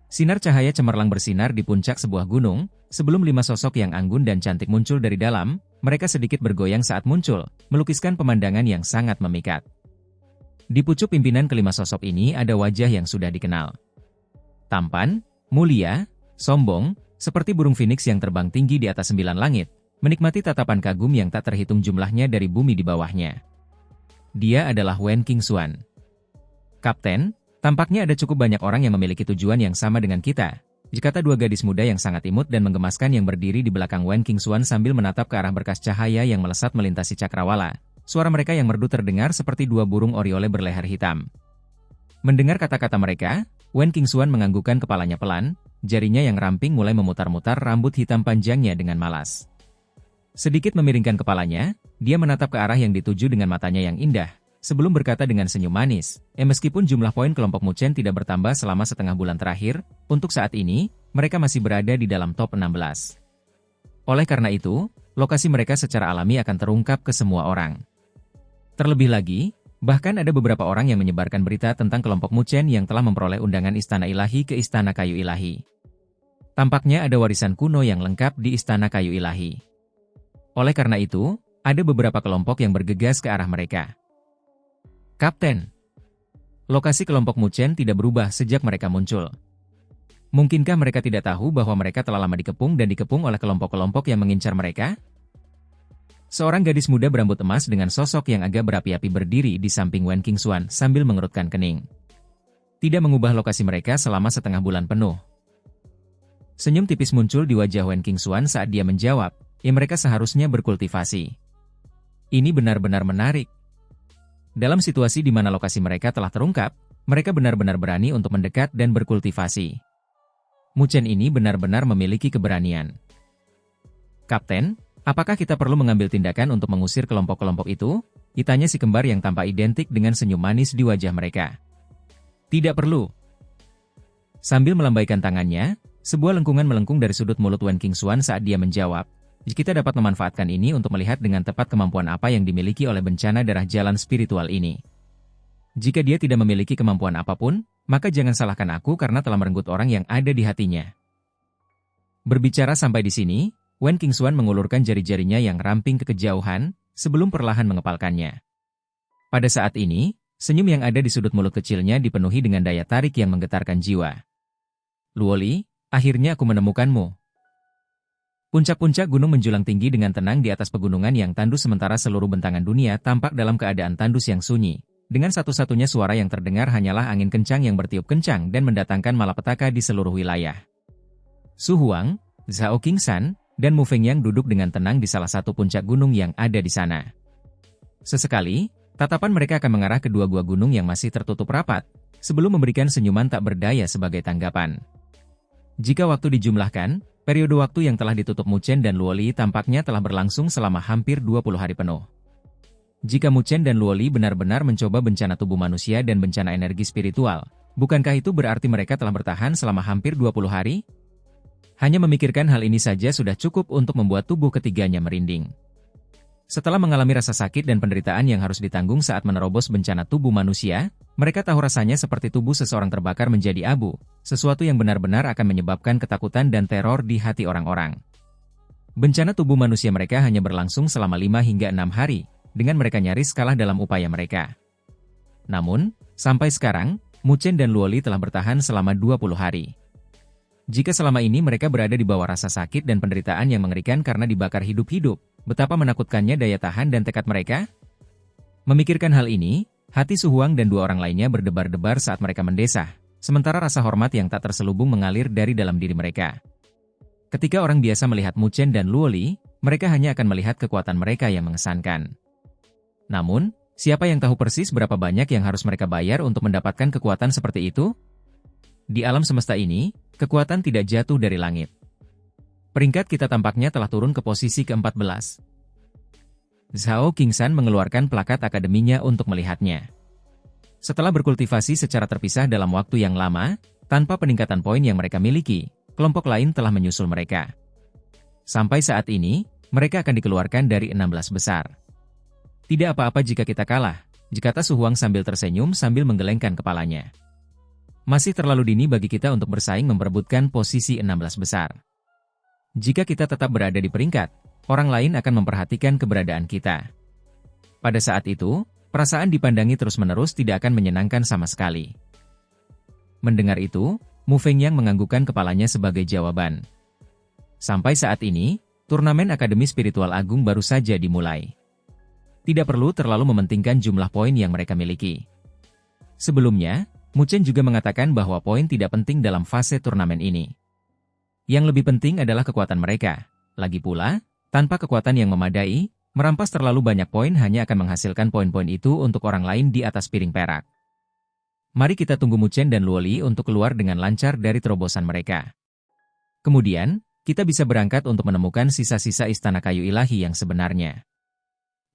Sinar cahaya cemerlang bersinar di puncak sebuah gunung, sebelum 5 sosok yang anggun dan cantik muncul dari dalam, mereka sedikit bergoyang saat muncul, melukiskan pemandangan yang sangat memikat. Di pucuk pimpinan kelima sosok ini ada wajah yang sudah dikenal. Tampan, mulia, sombong, seperti burung phoenix yang terbang tinggi di atas 9 langit, menikmati tatapan kagum yang tak terhitung jumlahnya dari bumi di bawahnya. Dia adalah Wen Qingxuan. Kapten, tampaknya ada cukup banyak orang yang memiliki tujuan yang sama dengan kita, kata dua gadis muda yang sangat imut dan menggemaskan yang berdiri di belakang Wen Qingxuan sambil menatap ke arah berkas cahaya yang melesat melintasi cakrawala. Suara mereka yang merdu terdengar seperti dua burung oriole berleher hitam. Mendengar kata-kata mereka, Wen Qingxuan menganggukkan kepalanya pelan, jarinya yang ramping mulai memutar-mutar rambut hitam panjangnya dengan malas. Sedikit memiringkan kepalanya, dia menatap ke arah yang dituju dengan matanya yang indah, sebelum berkata dengan senyum manis, meskipun jumlah poin kelompok Mu Chen tidak bertambah selama setengah bulan terakhir, untuk saat ini, mereka masih berada di dalam top 16. Oleh karena itu, lokasi mereka secara alami akan terungkap ke semua orang. Terlebih lagi, Bahkan ada beberapa orang yang menyebarkan berita tentang kelompok Muchen yang telah memperoleh undangan Istana Ilahi ke Istana Kayu Ilahi. Tampaknya ada warisan kuno yang lengkap di Istana Kayu Ilahi. Oleh karena itu, ada beberapa kelompok yang bergegas ke arah mereka. Kapten, lokasi kelompok Muchen tidak berubah sejak mereka muncul. Mungkinkah mereka tidak tahu bahwa mereka telah lama dikepung dan dikepung oleh kelompok-kelompok yang mengincar mereka? Seorang gadis muda berambut emas dengan sosok yang agak berapi-api berdiri di samping Wen Qingxuan sambil mengerutkan kening. Tidak mengubah lokasi mereka selama setengah bulan penuh. Senyum tipis muncul di wajah Wen Qingxuan saat dia menjawab, mereka seharusnya berkultivasi. Ini benar-benar menarik. Dalam situasi di mana lokasi mereka telah terungkap, mereka benar-benar berani untuk mendekat dan berkultivasi. Muchen ini benar-benar memiliki keberanian. Kapten, apakah kita perlu mengambil tindakan untuk mengusir kelompok-kelompok itu? Tanya si kembar yang tampak identik dengan senyum manis di wajah mereka. Tidak perlu. Sambil melambaikan tangannya, sebuah lengkungan melengkung dari sudut mulut Wen Qingxuan saat dia menjawab, kita dapat memanfaatkan ini untuk melihat dengan tepat kemampuan apa yang dimiliki oleh bencana darah jalan spiritual ini. Jika dia tidak memiliki kemampuan apapun, maka jangan salahkan aku karena telah merenggut orang yang ada di hatinya. Berbicara sampai di sini, Wen Qingxuan mengulurkan jari-jarinya yang ramping ke kejauhan, sebelum perlahan mengepalkannya. Pada saat ini, senyum yang ada di sudut mulut kecilnya dipenuhi dengan daya tarik yang menggetarkan jiwa. Luoli, akhirnya aku menemukanmu. Puncak-puncak gunung menjulang tinggi dengan tenang di atas pegunungan yang tandus sementara seluruh bentangan dunia tampak dalam keadaan tandus yang sunyi. Dengan satu-satunya suara yang terdengar hanyalah angin kencang yang bertiup kencang dan mendatangkan malapetaka di seluruh wilayah. Su Huang, Zhao Qingshan, dan Mu Fengyang duduk dengan tenang di salah satu puncak gunung yang ada di sana. Sesekali, tatapan mereka akan mengarah ke dua gua gunung yang masih tertutup rapat, sebelum memberikan senyuman tak berdaya sebagai tanggapan. Jika waktu dijumlahkan, periode waktu yang telah ditutup Muchen dan Luoli tampaknya telah berlangsung selama hampir 20 hari penuh. Jika Muchen dan Luoli benar-benar mencoba bencana tubuh manusia dan bencana energi spiritual, bukankah itu berarti mereka telah bertahan selama hampir 20 hari? Hanya memikirkan hal ini saja sudah cukup untuk membuat tubuh ketiganya merinding. Setelah mengalami rasa sakit dan penderitaan yang harus ditanggung saat menerobos bencana tubuh manusia, mereka tahu rasanya seperti tubuh seseorang terbakar menjadi abu, sesuatu yang benar-benar akan menyebabkan ketakutan dan teror di hati orang-orang. Bencana tubuh manusia mereka hanya berlangsung selama 5 hingga 6 hari, dengan mereka nyaris kalah dalam upaya mereka. Namun, sampai sekarang, Muchen dan Luoli telah bertahan selama 20 hari. Jika selama ini mereka berada di bawah rasa sakit dan penderitaan yang mengerikan karena dibakar hidup-hidup, betapa menakutkannya daya tahan dan tekad mereka? Memikirkan hal ini, hati Su Huang dan dua orang lainnya berdebar-debar saat mereka mendesah, sementara rasa hormat yang tak terselubung mengalir dari dalam diri mereka. Ketika orang biasa melihat Muchen dan Luoli, mereka hanya akan melihat kekuatan mereka yang mengesankan. Namun, siapa yang tahu persis berapa banyak yang harus mereka bayar untuk mendapatkan kekuatan seperti itu? Di alam semesta ini, kekuatan tidak jatuh dari langit. Peringkat kita tampaknya telah turun ke posisi ke-14. Zhao Qingshan mengeluarkan plakat akademinya untuk melihatnya. Setelah berkultivasi secara terpisah dalam waktu yang lama, tanpa peningkatan poin yang mereka miliki, kelompok lain telah menyusul mereka. Sampai saat ini, mereka akan dikeluarkan dari 16 besar. Tidak apa-apa jika kita kalah, kata Su Huang sambil tersenyum sambil menggelengkan kepalanya. Masih terlalu dini bagi kita untuk bersaing memperebutkan posisi 16 besar. Jika kita tetap berada di peringkat, orang lain akan memperhatikan keberadaan kita. Pada saat itu, perasaan dipandangi terus-menerus tidak akan menyenangkan sama sekali. Mendengar itu, Mu Fengyang menganggukkan kepalanya sebagai jawaban. Sampai saat ini, turnamen Akademi Spiritual Agung baru saja dimulai. Tidak perlu terlalu mementingkan jumlah poin yang mereka miliki. Sebelumnya, Muchen juga mengatakan bahwa poin tidak penting dalam fase turnamen ini. Yang lebih penting adalah kekuatan mereka. Lagi pula, tanpa kekuatan yang memadai, merampas terlalu banyak poin hanya akan menghasilkan poin-poin itu untuk orang lain di atas piring perak. Mari kita tunggu Muchen dan Luoli untuk keluar dengan lancar dari terobosan mereka. Kemudian, kita bisa berangkat untuk menemukan sisa-sisa Istana Kayu Ilahi yang sebenarnya.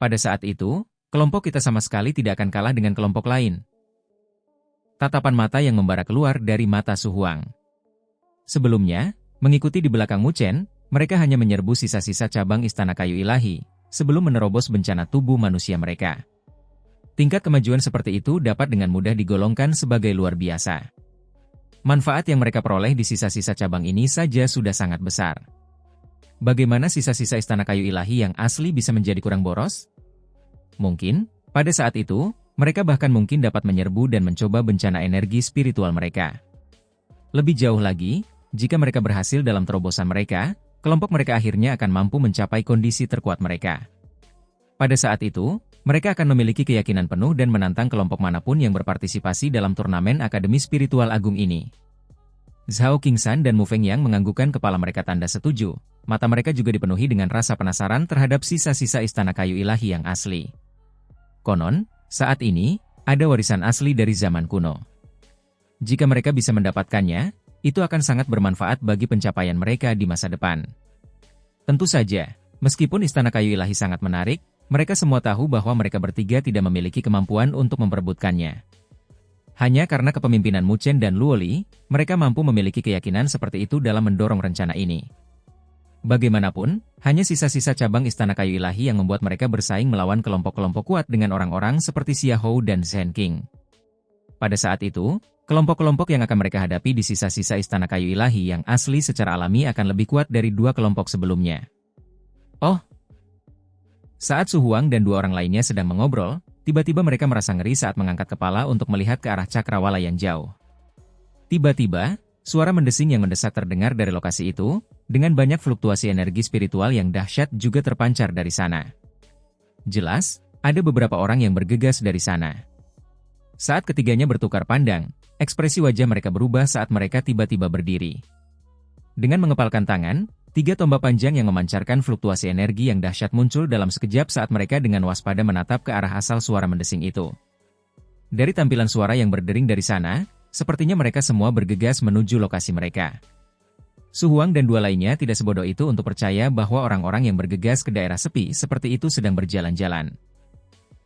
Pada saat itu, kelompok kita sama sekali tidak akan kalah dengan kelompok lain. Tatapan mata yang membara keluar dari mata Su Huang. Sebelumnya, mengikuti di belakang Muchen, mereka hanya menyerbu sisa-sisa cabang Istana Kayu Ilahi, sebelum menerobos bencana tubuh manusia mereka. Tingkat kemajuan seperti itu dapat dengan mudah digolongkan sebagai luar biasa. Manfaat yang mereka peroleh di sisa-sisa cabang ini saja sudah sangat besar. Bagaimana sisa-sisa istana kayu ilahi yang asli bisa menjadi kurang boros? Mungkin, pada saat itu, mereka bahkan mungkin dapat menyerbu dan mencoba bencana energi spiritual mereka. Lebih jauh lagi, jika mereka berhasil dalam terobosan mereka, kelompok mereka akhirnya akan mampu mencapai kondisi terkuat mereka. Pada saat itu, mereka akan memiliki keyakinan penuh dan menantang kelompok manapun yang berpartisipasi dalam turnamen Akademi Spiritual Agung ini. Zhao Qingshan dan Mu Fengyang menganggukkan kepala mereka tanda setuju. Mata mereka juga dipenuhi dengan rasa penasaran terhadap sisa-sisa istana kayu ilahi yang asli. Konon, saat ini, ada warisan asli dari zaman kuno. Jika mereka bisa mendapatkannya, itu akan sangat bermanfaat bagi pencapaian mereka di masa depan. Tentu saja, meskipun istana kayu ilahi sangat menarik, mereka semua tahu bahwa mereka bertiga tidak memiliki kemampuan untuk memperebutkannya. Hanya karena kepemimpinan Mu Chen dan Luo Li, mereka mampu memiliki keyakinan seperti itu dalam mendorong rencana ini. Bagaimanapun, hanya sisa-sisa cabang istana kayu ilahi yang membuat mereka bersaing melawan kelompok-kelompok kuat dengan orang-orang seperti Xia Hou dan Zhen Qing. Pada saat itu, kelompok-kelompok yang akan mereka hadapi di sisa-sisa istana kayu ilahi yang asli secara alami akan lebih kuat dari dua kelompok sebelumnya. Oh! Saat Su Huang dan dua orang lainnya sedang mengobrol, tiba-tiba mereka merasa ngeri saat mengangkat kepala untuk melihat ke arah cakrawala yang jauh. Tiba-tiba, suara mendesing yang mendesak terdengar dari lokasi itu, dengan banyak fluktuasi energi spiritual yang dahsyat juga terpancar dari sana. Jelas, ada beberapa orang yang bergegas dari sana. Saat ketiganya bertukar pandang, ekspresi wajah mereka berubah saat mereka tiba-tiba berdiri. Dengan mengepalkan tangan, tiga tombak panjang yang memancarkan fluktuasi energi yang dahsyat muncul dalam sekejap saat mereka dengan waspada menatap ke arah asal suara mendesing itu. Dari tampilan suara yang berdering dari sana, sepertinya mereka semua bergegas menuju lokasi mereka. Su Huang dan dua lainnya tidak sebodoh itu untuk percaya bahwa orang-orang yang bergegas ke daerah sepi seperti itu sedang berjalan-jalan.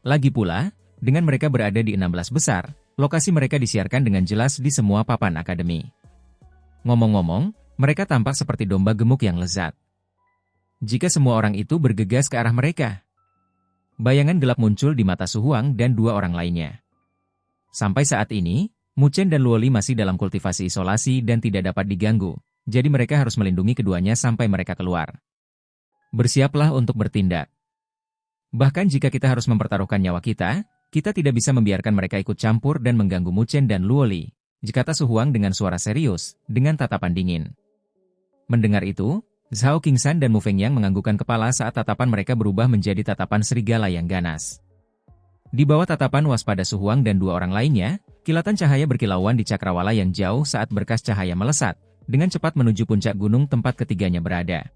Lagi pula, dengan mereka berada di 16 besar, lokasi mereka disiarkan dengan jelas di semua papan akademi. Ngomong-ngomong, mereka tampak seperti domba gemuk yang lezat. Jika semua orang itu bergegas ke arah mereka, bayangan gelap muncul di mata Su Huang dan dua orang lainnya. Sampai saat ini, Mu Chen dan Luo Li masih dalam kultivasi isolasi dan tidak dapat diganggu. Jadi mereka harus melindungi keduanya sampai mereka keluar. Bersiaplah untuk bertindak. Bahkan jika kita harus mempertaruhkan nyawa kita tidak bisa membiarkan mereka ikut campur dan mengganggu Mu Chen dan Luo Li, kata Su Huang dengan suara serius, dengan tatapan dingin. Mendengar itu, Zhao Qingshan dan Mu Fengyang menganggukkan kepala saat tatapan mereka berubah menjadi tatapan serigala yang ganas. Di bawah tatapan waspada Su Huang dan dua orang lainnya, kilatan cahaya berkilauan di cakrawala yang jauh saat berkas cahaya melesat, dengan cepat menuju puncak gunung tempat ketiganya berada.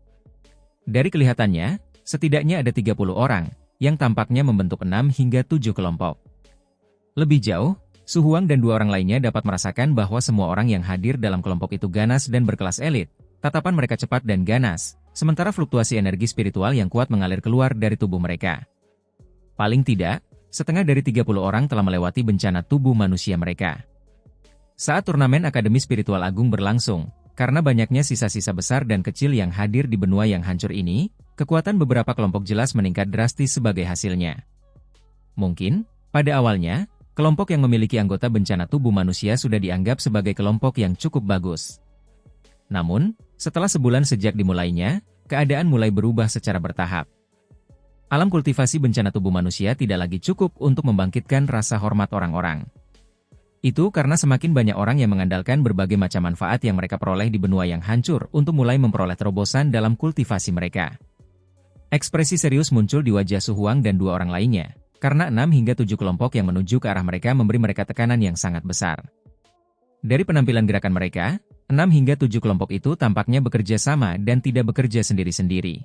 Dari kelihatannya, setidaknya ada 30 orang, yang tampaknya membentuk 6 hingga 7 kelompok. Lebih jauh, Su Huang dan dua orang lainnya dapat merasakan bahwa semua orang yang hadir dalam kelompok itu ganas dan berkelas elit, tatapan mereka cepat dan ganas, sementara fluktuasi energi spiritual yang kuat mengalir keluar dari tubuh mereka. Paling tidak, setengah dari 30 orang telah melewati bencana tubuh manusia mereka. Saat turnamen Akademi Spiritual Agung berlangsung, karena banyaknya sisa-sisa besar dan kecil yang hadir di benua yang hancur ini, kekuatan beberapa kelompok jelas meningkat drastis sebagai hasilnya. Mungkin, pada awalnya, kelompok yang memiliki anggota bencana tubuh manusia sudah dianggap sebagai kelompok yang cukup bagus. Namun, setelah sebulan sejak dimulainya, keadaan mulai berubah secara bertahap. Alam kultivasi bencana tubuh manusia tidak lagi cukup untuk membangkitkan rasa hormat orang-orang. Itu karena semakin banyak orang yang mengandalkan berbagai macam manfaat yang mereka peroleh di benua yang hancur untuk mulai memperoleh terobosan dalam kultivasi mereka. Ekspresi serius muncul di wajah Su Huang dan dua orang lainnya, karena 6 hingga 7 kelompok yang menuju ke arah mereka memberi mereka tekanan yang sangat besar. Dari penampilan gerakan mereka, 6 hingga 7 kelompok itu tampaknya bekerja sama dan tidak bekerja sendiri-sendiri.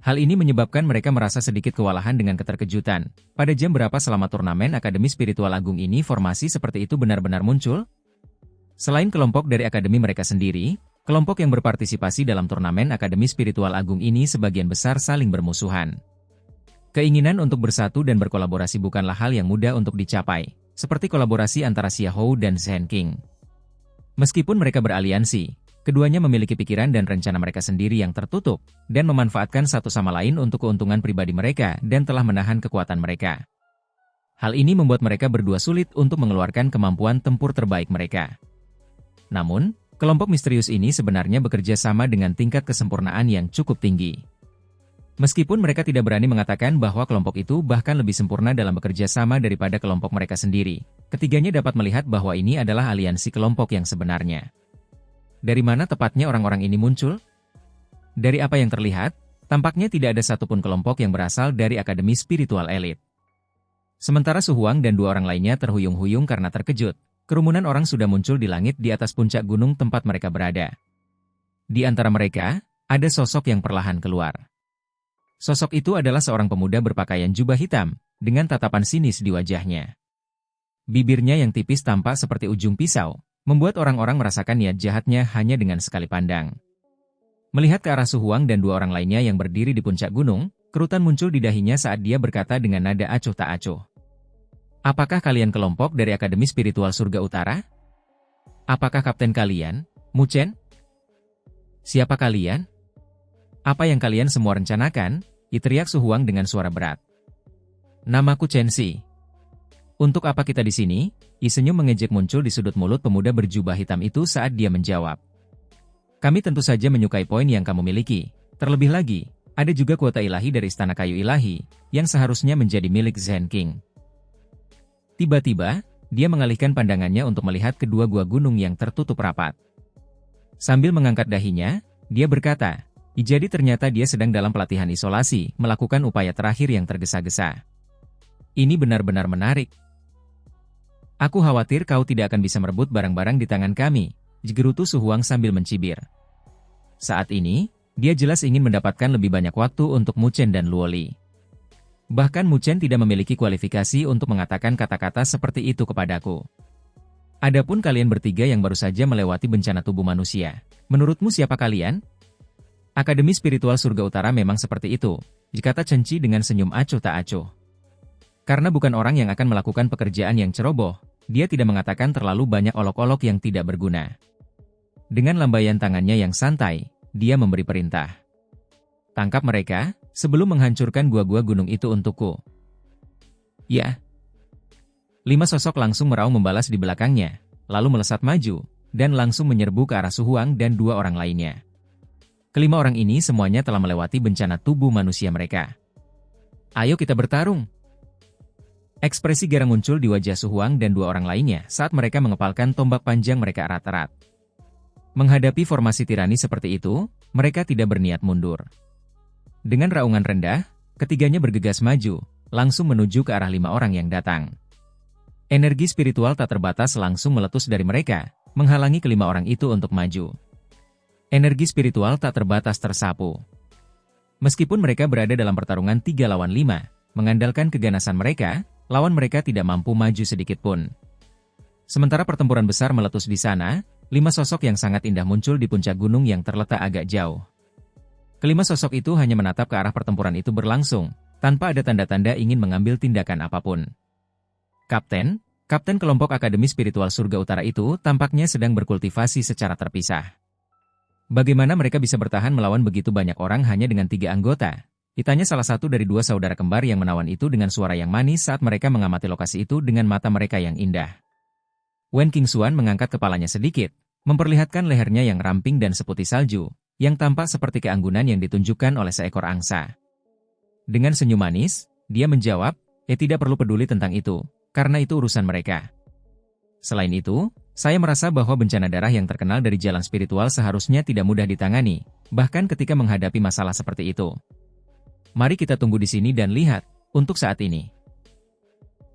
Hal ini menyebabkan mereka merasa sedikit kewalahan dengan keterkejutan. Pada jam berapa selama turnamen Akademi Spiritual Agung ini formasi seperti itu benar-benar muncul? Selain kelompok dari akademi mereka sendiri, kelompok yang berpartisipasi dalam turnamen Akademi Spiritual Agung ini sebagian besar saling bermusuhan. Keinginan untuk bersatu dan berkolaborasi bukanlah hal yang mudah untuk dicapai, seperti kolaborasi antara Xia Hou dan Zhen Qing. Meskipun mereka beraliansi, keduanya memiliki pikiran dan rencana mereka sendiri yang tertutup, dan memanfaatkan satu sama lain untuk keuntungan pribadi mereka dan telah menahan kekuatan mereka. Hal ini membuat mereka berdua sulit untuk mengeluarkan kemampuan tempur terbaik mereka. Namun, kelompok misterius ini sebenarnya bekerja sama dengan tingkat kesempurnaan yang cukup tinggi. Meskipun mereka tidak berani mengatakan bahwa kelompok itu bahkan lebih sempurna dalam bekerja sama daripada kelompok mereka sendiri, ketiganya dapat melihat bahwa ini adalah aliansi kelompok yang sebenarnya. Dari mana tepatnya orang-orang ini muncul? Dari apa yang terlihat, tampaknya tidak ada satupun kelompok yang berasal dari Akademi Spiritual Elit. Sementara Su Huang dan dua orang lainnya terhuyung-huyung karena terkejut, kerumunan orang sudah muncul di langit di atas puncak gunung tempat mereka berada. Di antara mereka, ada sosok yang perlahan keluar. Sosok itu adalah seorang pemuda berpakaian jubah hitam, dengan tatapan sinis di wajahnya. Bibirnya yang tipis tampak seperti ujung pisau, membuat orang-orang merasakan niat jahatnya hanya dengan sekali pandang. Melihat ke arah Su Huang dan dua orang lainnya yang berdiri di puncak gunung, kerutan muncul di dahinya saat dia berkata dengan nada acuh tak acuh. Apakah kalian kelompok dari Akademi Spiritual Surga Utara? Apakah kapten kalian, Mu Chen? Siapa kalian? Apa yang kalian semua rencanakan? Teriak Su Huang dengan suara berat. Namaku Chen Si. Untuk apa kita di sini? Senyum mengejek muncul di sudut mulut pemuda berjubah hitam itu saat dia menjawab. Kami tentu saja menyukai poin yang kamu miliki. Terlebih lagi, ada juga kuota ilahi dari Istana Kayu Ilahi, yang seharusnya menjadi milik Zen King. Tiba-tiba, dia mengalihkan pandangannya untuk melihat kedua gua gunung yang tertutup rapat. Sambil mengangkat dahinya, dia berkata, jadi ternyata dia sedang dalam pelatihan isolasi, melakukan upaya terakhir yang tergesa-gesa. Ini benar-benar menarik. Aku khawatir kau tidak akan bisa merebut barang-barang di tangan kami, gerutu Su Huang sambil mencibir. Saat ini, dia jelas ingin mendapatkan lebih banyak waktu untuk Mu Chen dan Luo Li. Bahkan Mu Chen tidak memiliki kualifikasi untuk mengatakan kata-kata seperti itu kepadaku. Adapun kalian bertiga yang baru saja melewati bencana tubuh manusia, menurutmu siapa kalian? Akademi Spiritual Surga Utara memang seperti itu, kata Chen Qi dengan senyum acuh tak acuh. Karena bukan orang yang akan melakukan pekerjaan yang ceroboh, dia tidak mengatakan terlalu banyak olok-olok yang tidak berguna. Dengan lambaian tangannya yang santai, dia memberi perintah. Tangkap mereka, sebelum menghancurkan gua-gua gunung itu untukku. Ya. 5 sosok langsung meraung membalas di belakangnya, lalu melesat maju, dan langsung menyerbu ke arah Su Huang dan 2 orang lainnya. Kelima orang ini semuanya telah melewati bencana tubuh manusia mereka. Ayo kita bertarung. Ekspresi garang muncul di wajah Su Huang dan 2 orang lainnya saat mereka mengepalkan tombak panjang mereka erat-erat. Menghadapi formasi tirani seperti itu, mereka tidak berniat mundur. Dengan raungan rendah, ketiganya bergegas maju, langsung menuju ke arah 5 orang yang datang. Energi spiritual tak terbatas langsung meletus dari mereka, menghalangi kelima orang itu untuk maju. Energi spiritual tak terbatas tersapu. Meskipun mereka berada dalam pertarungan 3 lawan 5, mengandalkan keganasan mereka, lawan mereka tidak mampu maju sedikit pun. Sementara pertempuran besar meletus di sana, 5 sosok yang sangat indah muncul di puncak gunung yang terletak agak jauh. Kelima sosok itu hanya menatap ke arah pertempuran itu berlangsung, tanpa ada tanda-tanda ingin mengambil tindakan apapun. Kapten kelompok Akademi Spiritual Surga Utara itu tampaknya sedang berkultivasi secara terpisah. Bagaimana mereka bisa bertahan melawan begitu banyak orang hanya dengan 3 anggota? Ditanya salah satu dari 2 saudara kembar yang menawan itu dengan suara yang manis saat mereka mengamati lokasi itu dengan mata mereka yang indah. Wen Qingxuan mengangkat kepalanya sedikit, memperlihatkan lehernya yang ramping dan seputih salju, yang tampak seperti keanggunan yang ditunjukkan oleh seekor angsa. Dengan senyum manis, dia menjawab, tidak perlu peduli tentang itu, karena itu urusan mereka. Selain itu, saya merasa bahwa bencana darah yang terkenal dari jalan spiritual seharusnya tidak mudah ditangani, bahkan ketika menghadapi masalah seperti itu. Mari kita tunggu di sini dan lihat, untuk saat ini.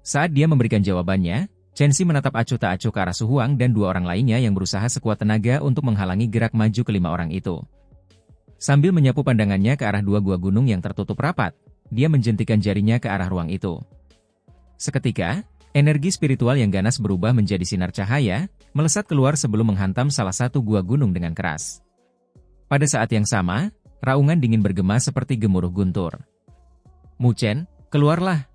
Saat dia memberikan jawabannya, Chen Si menatap acuh tak acuh ke arah Su Huang dan 2 orang lainnya yang berusaha sekuat tenaga untuk menghalangi gerak maju kelima orang itu. Sambil menyapu pandangannya ke arah 2 gua gunung yang tertutup rapat, dia menjentikan jarinya ke arah ruang itu. Seketika, energi spiritual yang ganas berubah menjadi sinar cahaya, melesat keluar sebelum menghantam salah satu gua gunung dengan keras. Pada saat yang sama, raungan dingin bergema seperti gemuruh guntur. Mu Chen, keluarlah!